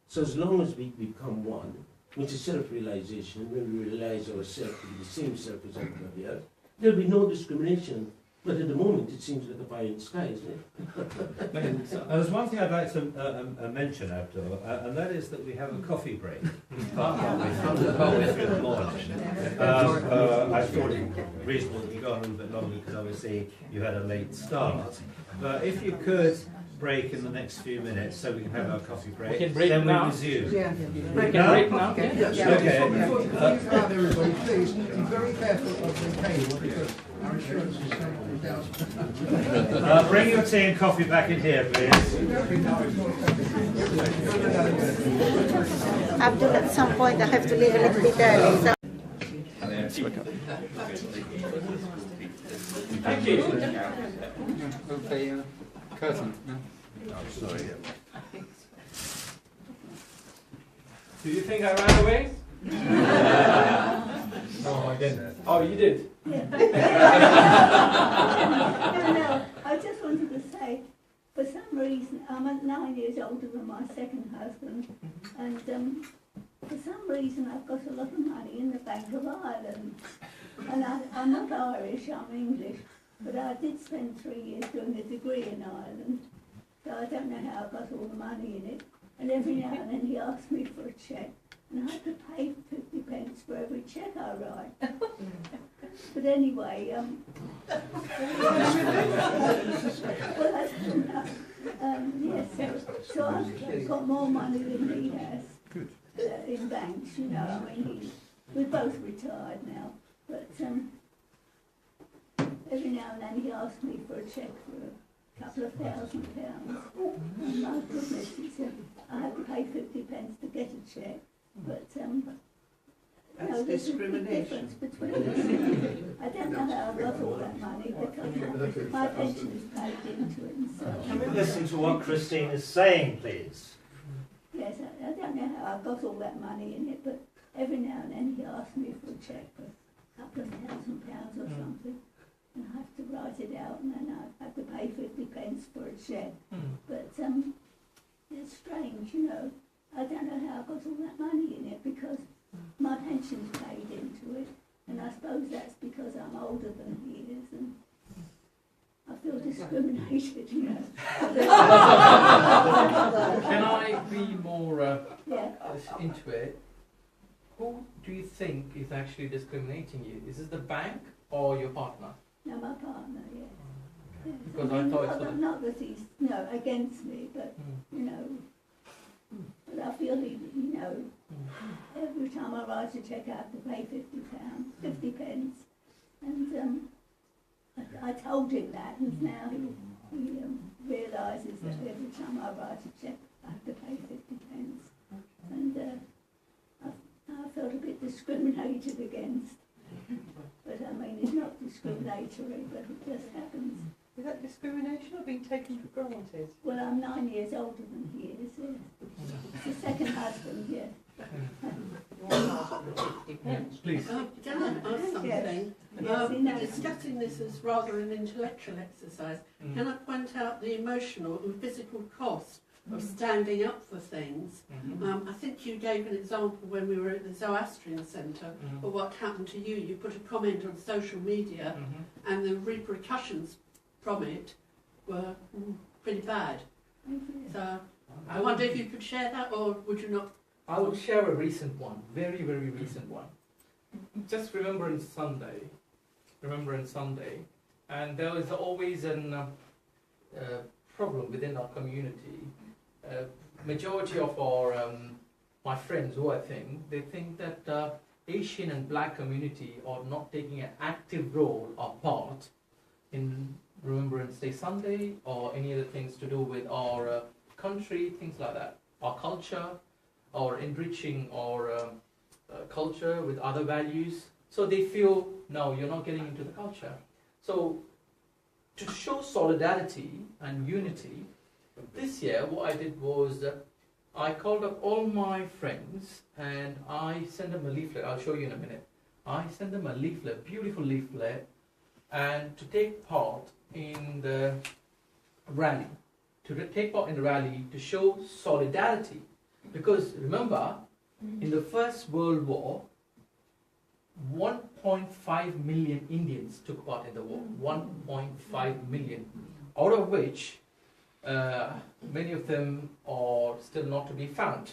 So as long as we become one, which is self-realization, when we realize ourselves to be the same self as everybody else, there'll be no discrimination. But at the moment, it seems like a pie in the sky, isn't it? There's one thing I'd like to mention, Abdul, and that is that we have a coffee break. Halfway through the morning. I thought it reasonable that you go on a little bit longer because obviously you had a late start. But if you could break in the next few minutes so we can have our coffee break, we can break then now. we resume. We can break now. Okay. Before you start, everybody, please be very careful of the cable because our insurance is down. Bring your tea and coffee back in here, please. Abdul, at some point I have to leave a little bit early. So. Thank you. Curtain. Oh, sorry. Do you think I ran away? No, I didn't. Oh, you did? Yeah. No, I just wanted to say, for some reason, I'm 9 years older than my second husband, and for some reason I've got a lot of money in the Bank of Ireland. And I'm not Irish, I'm English. But I did spend 3 years doing a degree in Ireland, so I don't know how I got all the money in it. And every now and then he asked me for a cheque, and I had to pay 50 pence for every cheque I write. But anyway, yes, so I've got more money than he has in banks, you know. I mean, we're both retired now, but every now and then he asked me for a cheque for a couple of £1,000. And my goodness, he said I had to pay 50 pence to get a cheque, but that's discrimination. Between us. I don't know how I got all that money because my pension is paid into it and so on. Can we listen to what Christine is saying, please? Yes, I don't know how I got all that money in it, but every now and then he asked me for a cheque for a couple of £1,000 or something, and I have to write it out, and then I have to pay 50 pence for a cheque. But it's strange, you know. I don't know how I got all that money in it because my pension's paid into it, and I suppose that's because I'm older than he is, and I feel discriminated, you know. Can I be more yeah. into it? Who do you think is actually discriminating you? Is it the bank or your partner? No, my partner, yes. Yes. Because I mean, I thought not that he's against me, but you know, but I feel he, you know, every time I write a cheque I have to pay £50, 50 pence, and I told him that, and now he realises that every time I write a cheque I have to pay 50 pence, and I felt a bit discriminated against. But I mean, it's not discriminatory, but it just happens. Is that discrimination or being taken for granted? Well, I'm 9 years older than he is, yes. It's the second husband, yes. Please. Can I ask something? Yes, We're discussing this as rather an intellectual exercise. Can I point out the emotional and physical cost of standing up for things? I think you gave an example when we were at the Zoroastrian Centre of what happened to you. You put a comment on social media and the repercussions from it were pretty bad. So I wonder if you could share that, or would you not? I will share a recent one, very, very recent one. Just Remembrance Sunday, and there is always a problem within our community. Majority of our my friends who they think that Asian and Black community are not taking an active role or part in Remembrance Day Sunday or any other things to do with our country, things like that, our culture, or enriching our culture with other values. So they feel, no, you're not getting into the culture. So to show solidarity and unity, this year what I did was I called up all my friends and I sent them a leaflet. I'll show you in a minute. I sent them a leaflet, beautiful leaflet, and to take part in the rally, to show solidarity. Because remember, in the First World War, 1.5 million Indians took part in the war. 1.5 million, out of which many of them are still not to be found.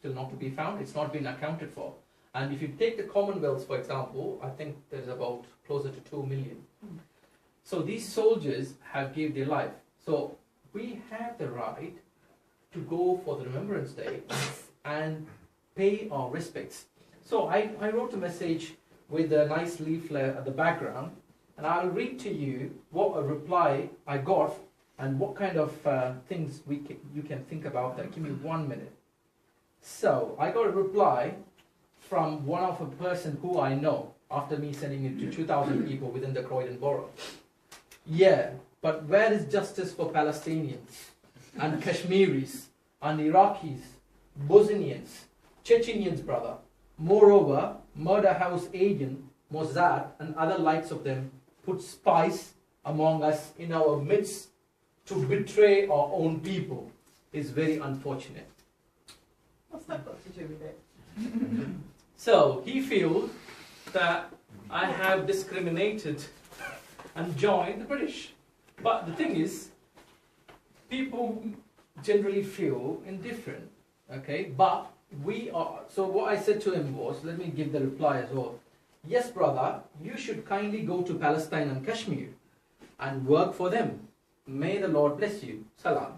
It's not been accounted for. And if you take the Commonwealth, for example, I think there's about closer to 2 million. So these soldiers have given their life. So we have the right to go for the Remembrance Day and pay our respects. So I wrote a message with a nice leaflet at the background, and I'll read to you what a reply I got and what kind of things you can think about that. Give me 1 minute. So I got a reply from one of a person who I know after me sending it to 2,000 people within the Croydon borough. Yeah, but where is justice for Palestinians and Kashmiris and Iraqis, Bosnians, Chechenians, brother? Moreover, murder house agent Mossad and other likes of them put spies among us in our midst to betray our own people is very unfortunate. What's that got to do with it? So he feels that I have discriminated and join the British. But the thing is, people generally feel indifferent, okay? But we are, so what I said to him was, let me give the reply as well. Yes, brother, you should kindly go to Palestine and Kashmir and work for them. May the Lord bless you. Salam.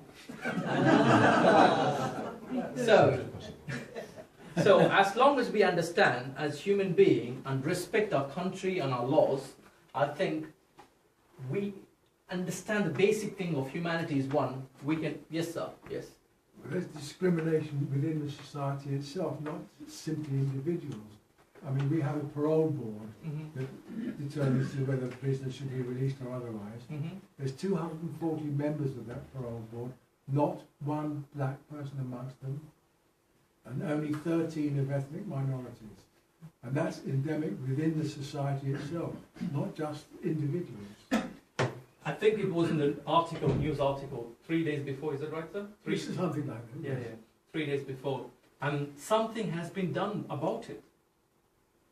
So as long as we understand as human beings and respect our country and our laws, I think we understand the basic thing of humanity is one. We can, yes sir, yes. There's discrimination within the society itself, not simply individuals. I mean, we have a parole board that determines whether the prisoner should be released or otherwise. There's 240 members of that parole board, not one black person amongst them, and only 13 of ethnic minorities. And that's endemic within the society itself, not just individuals. I think it was in the article, news article, 3 days before, is that right, sir? Something like that. Yeah, yeah, 3 days before. And something has been done about it.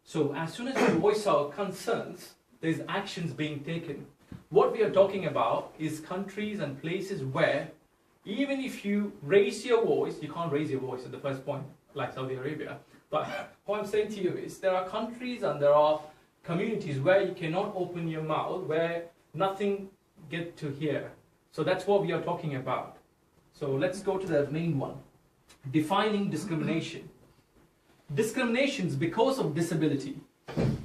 So as soon as we voice our concerns, there's actions being taken. What we are talking about is countries and places where even if you raise your voice, you can't raise your voice at the first point, like Saudi Arabia. But what I'm saying to you is there are countries and there are communities where you cannot open your mouth, where nothing get to hear. So that's what we are talking about. So let's go to the main one. Defining discrimination. Discriminations because of disability.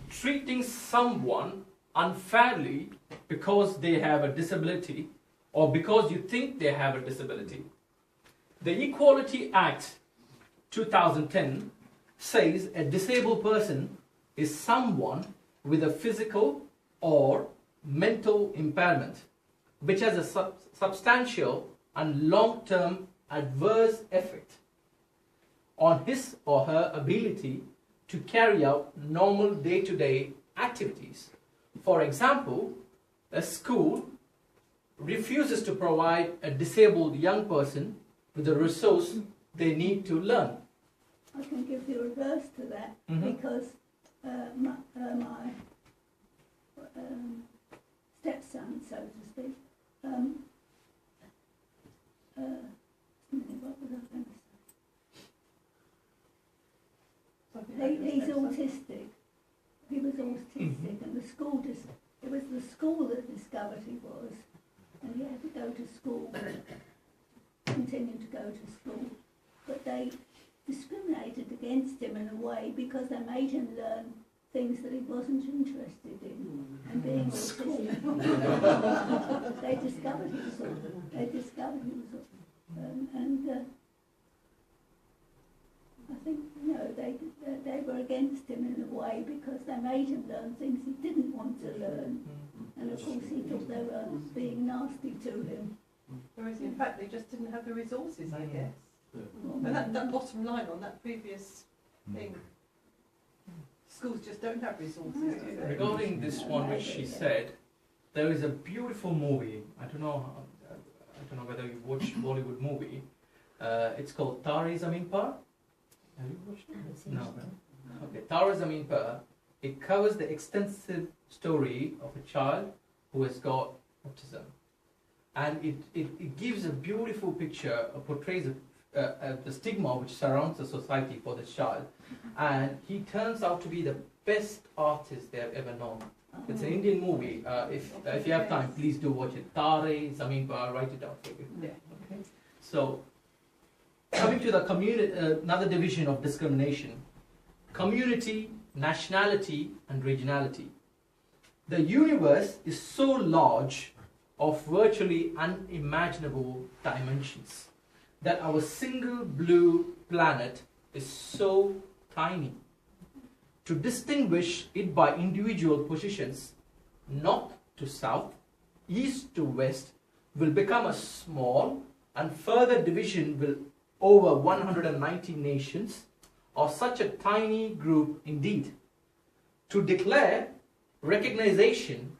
Treating someone unfairly because they have a disability or because you think they have a disability. The Equality Act 2010 says a disabled person is someone with a physical or mental impairment which has a substantial and long-term adverse effect on his or her ability to carry out normal day-to-day activities. For example, a school refuses to provide a disabled young person with the resource they need to learn. I can give you a reverse to that because my stepson, so to speak, what was I going to say? He's autistic. He was autistic, and it was the school that discovered he was, and he had to go to school, continue to go to school, but they discriminated against him in a way because they made him learn things that he wasn't interested in, and being autistic. They discovered he was and I think, you know, they were against him in a way because they made him learn things he didn't want to learn, and of course he thought they were being nasty to him. Whereas in fact they just didn't have the resources, I guess. And that bottom line on that previous thing, schools just don't have resources, do they? Regarding this one which she said, there is a beautiful movie, I don't know whether you watch Bollywood movie, it's called Tare Zameen Par. Have you watched it? No. Okay, Tare Zameen Par. It covers the extensive story of a child who has got autism. And it gives a beautiful picture, portrays the stigma which surrounds the society for this child. And he turns out to be the best artist they have ever known. It's an Indian movie. If you have time, please do watch it. Tare Zameen Par, write it down for you. Yeah. Okay. So, coming to the community, another division of discrimination. Community, nationality, and regionality. The universe is so large of virtually unimaginable dimensions that our single blue planet is so tiny. To distinguish it by individual positions, north to south, east to west, will become a small and further division will over 190 nations or such a tiny group indeed. To declare recognition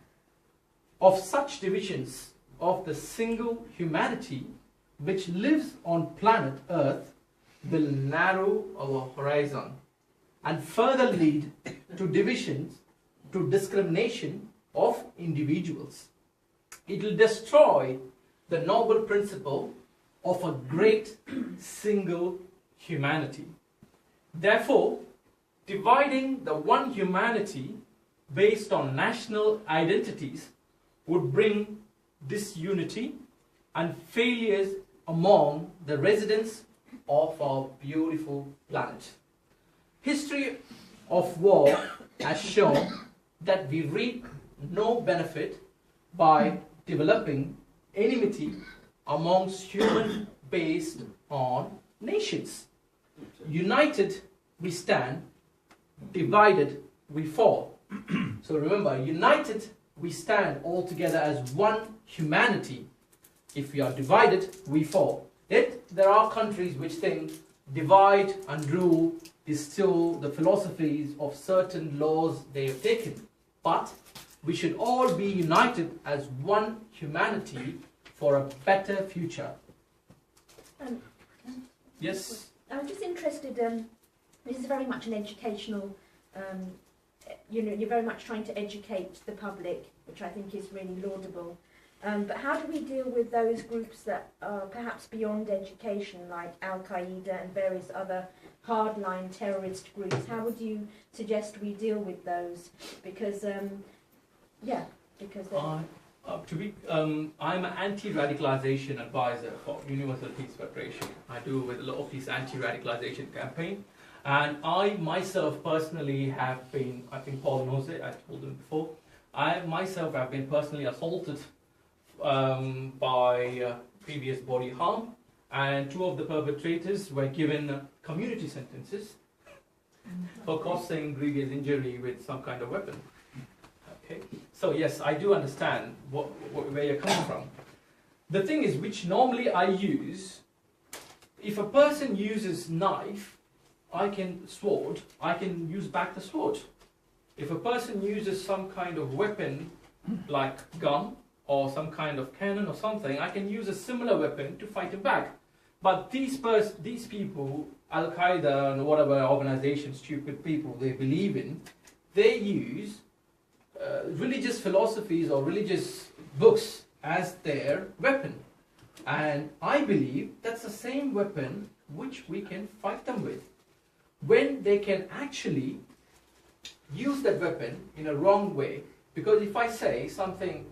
of such divisions of the single humanity which lives on planet Earth will narrow our horizon and further lead to divisions, to discrimination of individuals. It will destroy the noble principle of a great single humanity. Therefore, dividing the one humanity based on national identities would bring disunity and failures among the residents of our beautiful planet. History of war has shown that we reap no benefit by developing enmity amongst humans based on nations. United we stand, divided we fall. So remember, united we stand all together as one humanity. If we are divided, we fall. Yet there are countries which think divide and rule is still the philosophies of certain laws they have taken. But we should all be united as one humanity for a better future. Yes? I'm just interested, this is very much an educational, you're very much trying to educate the public, which I think is really laudable. But how do we deal with those groups that are perhaps beyond education, like Al-Qaeda and various other hardline terrorist groups? How would you suggest we deal with those? Because, I'm an anti-radicalization advisor for Universal Peace Federation. I do with a lot of these anti-radicalization campaign. And I myself personally have been, I think Paul knows it, I told him before, I myself have been personally assaulted by previous body harm, and two of the perpetrators were given community sentences for causing grievous injury with some kind of weapon. Okay, so yes, I do understand where you're coming from. The thing is, which normally I use, if a person uses knife, I can use back the sword. If a person uses some kind of weapon, like gun, or some kind of cannon or something, I can use a similar weapon to fight him back. But these people, Al-Qaeda and whatever organization, stupid people they believe in, they use religious philosophies or religious books as their weapon. And I believe that's the same weapon which we can fight them with. When they can actually use that weapon in a wrong way. Because if I say something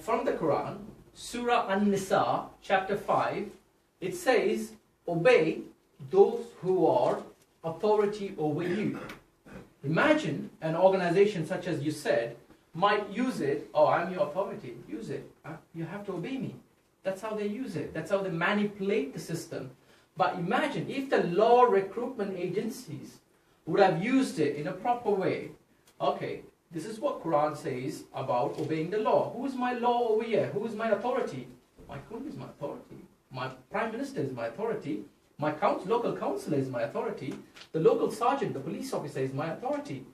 from the Quran, Surah An-Nisa, chapter 5, it says, obey those who are authority over you. Imagine an organization such as you said might use it, oh, I'm your authority, use it. You have to obey me. That's how they use it. That's how they manipulate the system. But imagine if the law recruitment agencies would have used it in a proper way. Okay, this is what Quran says about obeying the law. Who is my law over here? Who is my authority? My queen is my authority. My prime minister is my authority. My local councillor is my authority. The local sergeant, the police officer is my authority.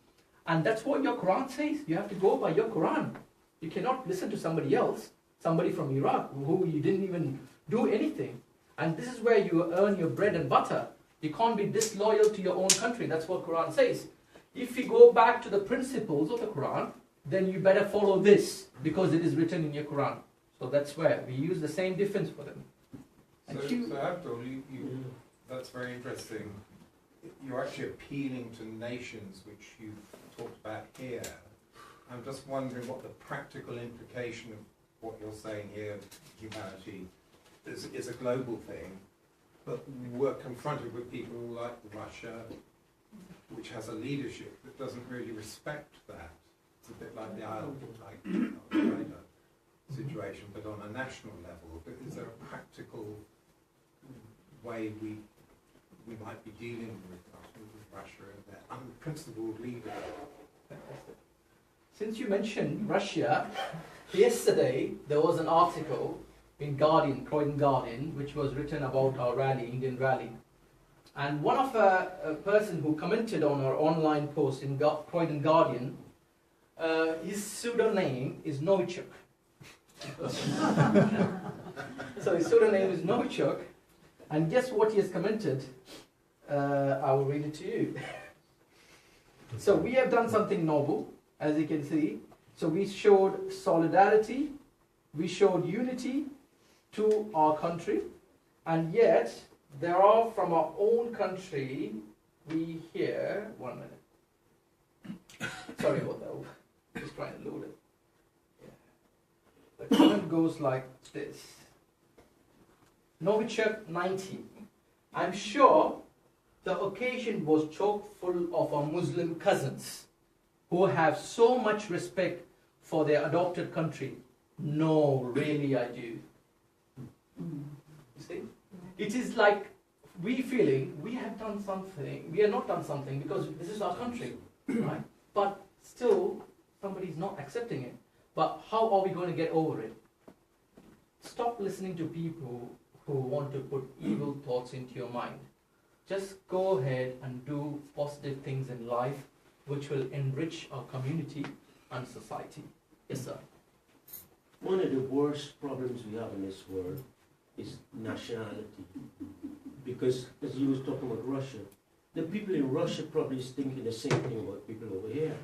And that's what your Quran says. You have to go by your Quran. You cannot listen to somebody else, somebody from Iraq who you didn't even do anything. And this is where you earn your bread and butter. You can't be disloyal to your own country. That's what Quran says. If you go back to the principles of the Quran, then you better follow this because it is written in your Quran. So that's where we use the same difference for them. So Abdul, that's very interesting. You're actually appealing to nations, which you've talked about here. I'm just wondering what the practical implication of what you're saying here, humanity, is a global thing, but we're confronted with people like Russia, which has a leadership that doesn't really respect that. It's a bit like the Al-Qaeda situation, but on a national level. But is there a practical way we might be dealing with Russia and their unprincipled leader? Since you mentioned Russia, yesterday there was an article in Croydon Guardian, which was written about our rally, Indian rally. And one of a person who commented on our online post in Croydon Guardian, his pseudonym is Novichok. So his pseudonym is Novichok, and guess what he has commented? I will read it to you. So we have done something noble, as you can see. So we showed solidarity, we showed unity to our country, and yet there are from our own country, we hear, 1 minute. Sorry about that, just trying to load it. Yeah. The comment goes like this. Novichok 19. I'm sure the occasion was chock full of our Muslim cousins who have so much respect for their adopted country. No, really I do. You see? It is like we feeling we have done something, we have not done something because this is our country, right? But still somebody is not accepting it. But how are we going to get over it? Stop listening to people who want to put evil thoughts into your mind. Just go ahead and do positive things in life which will enrich our community and society. Yes, sir. One of the worst problems we have in this world is nationality. Because, as you was talking about Russia, the people in Russia probably is thinking the same thing about people over here.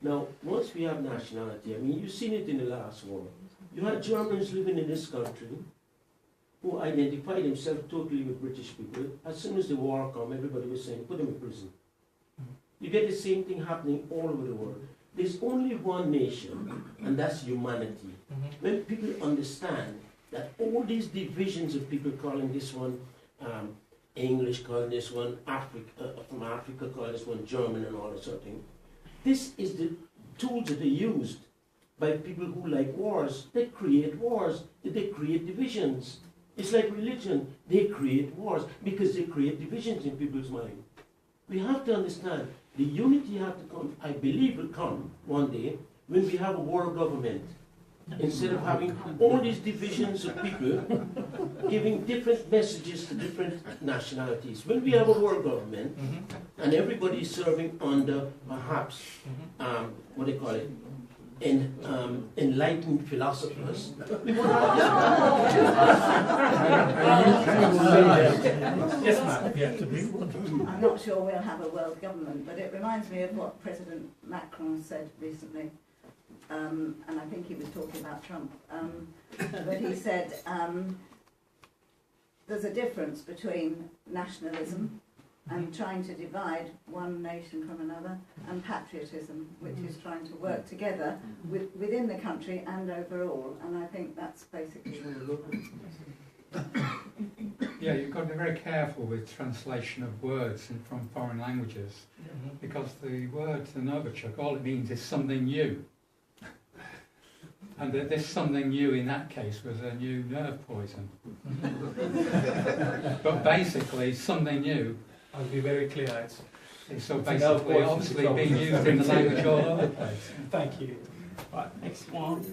Now, once we have nationality, I mean, you've seen it in the last war. You had Germans living in this country who identified themselves totally with British people. As soon as the war came, everybody was saying, put them in prison. You get the same thing happening all over the world. There's only one nation, and that's humanity. When people understand that all these divisions of people calling this one English, calling this one from Africa, calling this one German and all that sort of thing, this is the tools that are used by people who like wars. They create wars, they create divisions. It's like religion. They create wars because they create divisions in people's mind. We have to understand the unity have to come, I believe will come one day when we have a world government. Instead of having all these divisions of people giving different messages to different nationalities. When we have a world government and everybody is serving under perhaps, what do they call it? Enlightened philosophers. Yes, ma'am. I'm not sure we'll have a world government, but it reminds me of what President Macron said recently. And I think he was talking about Trump. But he said there's a difference between nationalism and trying to divide one nation from another, and patriotism, which is trying to work together within the country and overall. And I think that's basically Yeah, you've got to be very careful with translation of words from foreign languages, because the word Novichok, all it means is something new. And this something new in that case was a new nerve poison. But basically, something new. I'll be very clear. It's so basically obviously being used in the language all over the place. Thank you. Right, next one.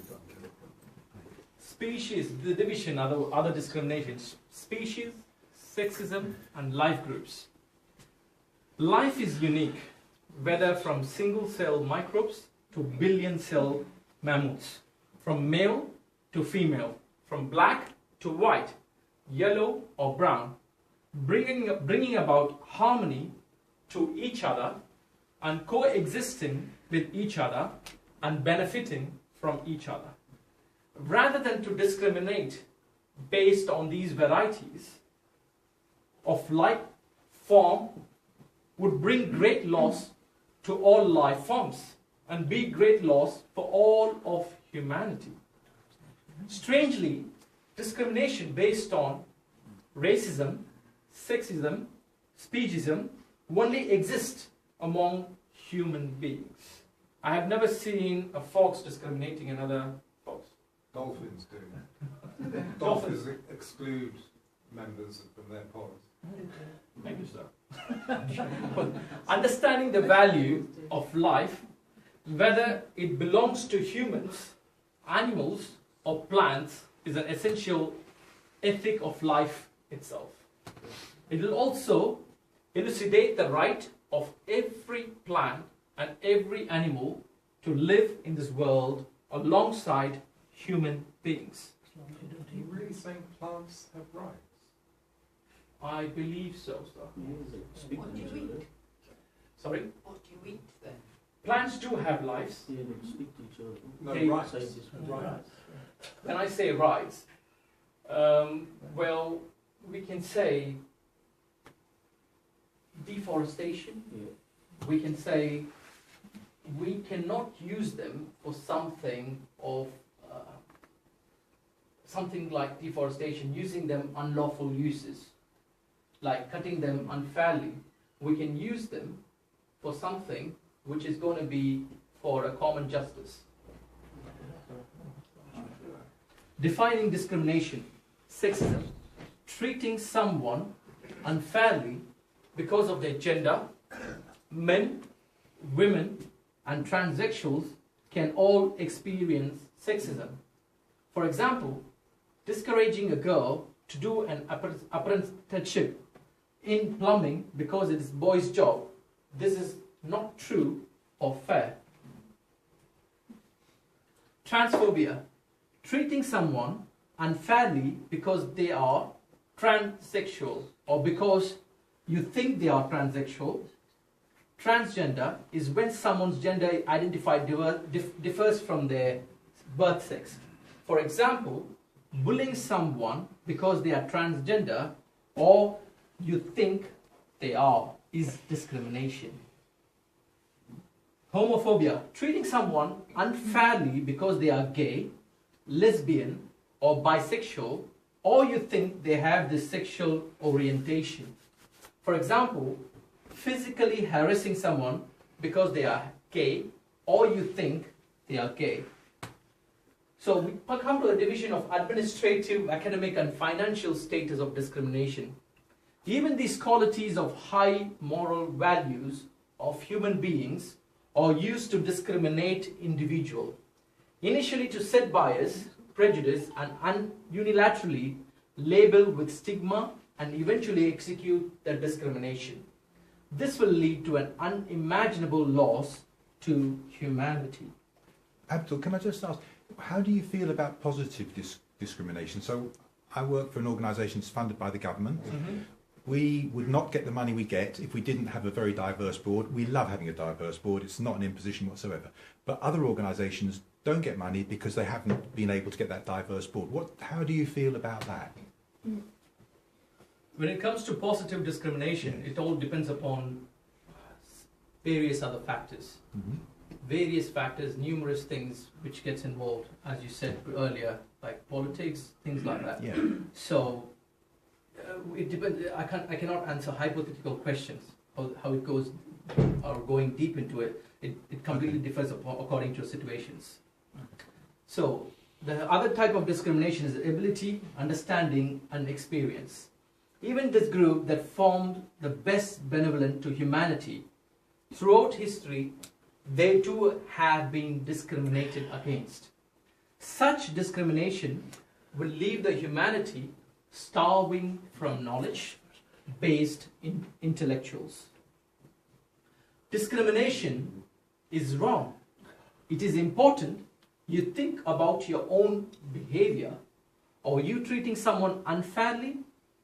Species, the division, other discriminations. Species, sexism, and life groups. Life is unique, whether from single-cell microbes to billion-cell mammals, from male to female, from black to white, yellow or brown, bringing about harmony to each other and coexisting with each other and benefiting from each other. Rather than to discriminate based on these varieties of like form would bring great loss to all life forms and be great loss for all of humanity. Strangely, discrimination based on racism, sexism, speciesism only exists among human beings. I have never seen a fox discriminating another fox. Dolphins do. Dolphins exclude members from their pods. Thank you, sir. Understanding the value of life, whether it belongs to humans, animals, or plants, is an essential ethic of life itself. It will also elucidate the right of every plant and every animal to live in this world alongside human beings. Do you really think plants have rights? I believe so, sir. What do you eat? Sorry? What do you eat then? plants do have lives. Yeah, they speak to each other. No, They- rights. Rights. When I say rights, well, we can say deforestation. Yeah. We can say we cannot use them for something of something like deforestation, using them unlawful uses, like cutting them unfairly. We can use them for something which is going to be for a common justice. Defining discrimination, sexism, treating someone unfairly because of their gender. Men, women, and transsexuals can all experience sexism. For example, discouraging a girl to do an apprenticeship in plumbing because it is a boy's job. This is not true or fair. Transphobia, treating someone unfairly because they are transsexual or because you think they are transsexual. Transgender is when someone's gender identified differs from their birth sex. For example, bullying someone because they are transgender or you think they are is discrimination. Homophobia, treating someone unfairly because they are gay, lesbian, or bisexual, or you think they have this sexual orientation. For example, physically harassing someone because they are gay, or you think they are gay. So we come to a division of administrative, academic, and financial status of discrimination. Even these qualities of high moral values of human beings are used to discriminate individuals. Initially to set bias, prejudice, and unilaterally label with stigma and eventually execute the discrimination. This will lead to an unimaginable loss to humanity. Abdul, can I just ask, how do you feel about positive discrimination? So I work for an organisation that's funded by the government. Mm-hmm. We would not get the money we get if we didn't have a very diverse board. We love having a diverse board. It's not an imposition whatsoever. But other organisations don't get money because they haven't been able to get that diverse board. How do you feel about that? When it comes to positive discrimination, it all depends upon various other factors. Mm-hmm. Various factors, numerous things which gets involved, as you said earlier, like politics, things like that. Yeah. So it depends. I cannot answer hypothetical questions how it goes or going deep into it. It completely differs according to situations. So the other type of discrimination is ability, understanding, and experience. Even this group that formed the best benevolent to humanity throughout history, they too have been discriminated against. Such discrimination will leave the humanity starving from knowledge-based intellectuals. Discrimination is wrong. It is important you think about your own behavior. Are you treating someone unfairly?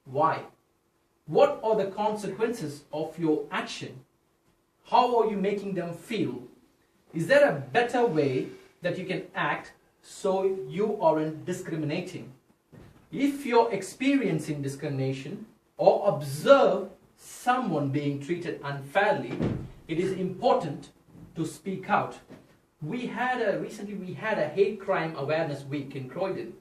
Why? What are the consequences of your action? How are you making them feel? Is there a better way that you can act so you aren't discriminating? If you're experiencing discrimination or observe someone being treated unfairly, it is important to speak out. Recently we had a hate crime awareness week in Croydon,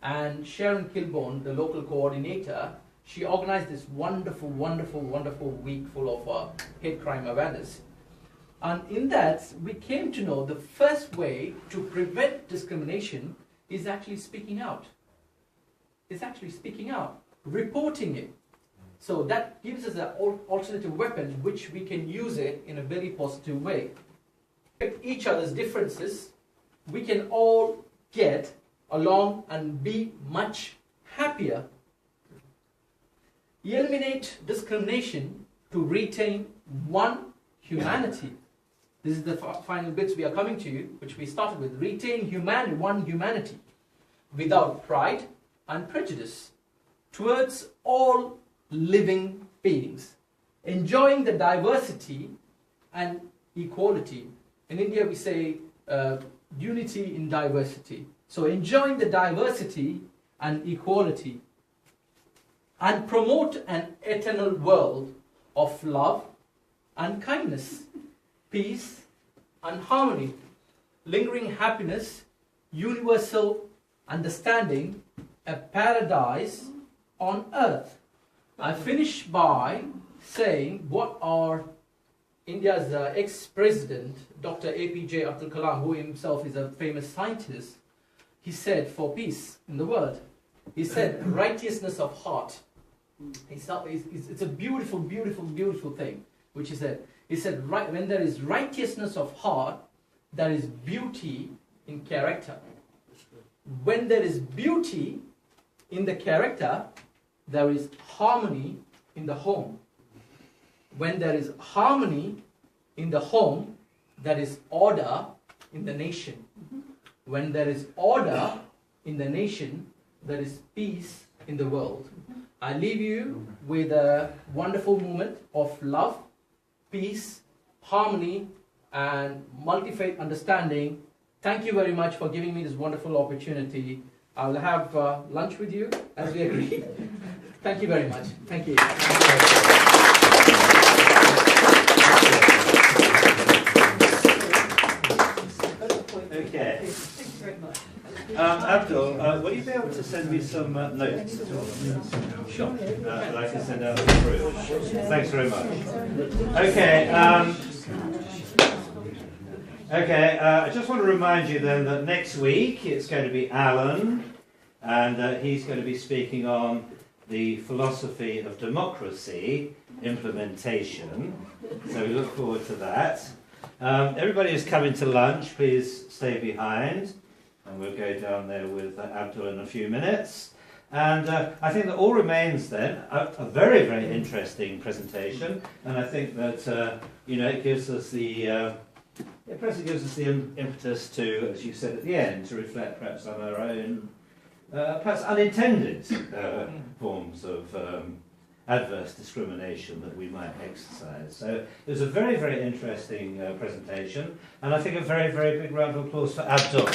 and Sharon Kilbourne, the local coordinator, she organized this wonderful week full of hate crime awareness. And in that, we came to know the first way to prevent discrimination is actually speaking out. Reporting it. So that gives us an alternative weapon which we can use it in a very positive way. With each other's differences, we can all get along and be much happier. Eliminate discrimination to retain one humanity. This is the final bits we are coming to you, which we started with. Retain one humanity without pride and prejudice towards all living beings, enjoying the diversity and equality. In India, we say unity in diversity. So enjoying the diversity and equality, and promote an eternal world of love and kindness, peace and harmony, lingering happiness, universal understanding, a paradise on earth. I finish by saying what our India's ex-president, Dr. APJ Abdul Kalam, who himself is a famous scientist, he said for peace in the world. He said righteousness of heart. It's a beautiful, beautiful, beautiful thing, which he said. He said, right, when there is righteousness of heart, there is beauty in character. When there is beauty in the character, there is harmony in the home. When there is harmony in the home, there is order in the nation. When there is order in the nation, there is peace in the world. I leave you with a wonderful moment of love, peace, harmony, and multi-faith understanding. Thank you very much for giving me this wonderful opportunity. I will have lunch with you, as we agreed. Thank you very much. Thank you. Okay. Thank you very much. Abdul, will you be able to send me some notes at all? Sure. That I can send out through. Thanks very much. Okay. I just want to remind you then that next week it's going to be Alan, and he's going to be speaking on the philosophy of democracy implementation. So we look forward to that. Everybody who's coming to lunch, please stay behind, and we'll go down there with Abdul in a few minutes. And I think that all remains then a very, very interesting presentation, and I think that it gives us the impetus to, as you said at the end, to reflect perhaps on our own, perhaps unintended forms of adverse discrimination that we might exercise. So it was a very, very interesting presentation, and I think a very, very big round of applause for Abdul.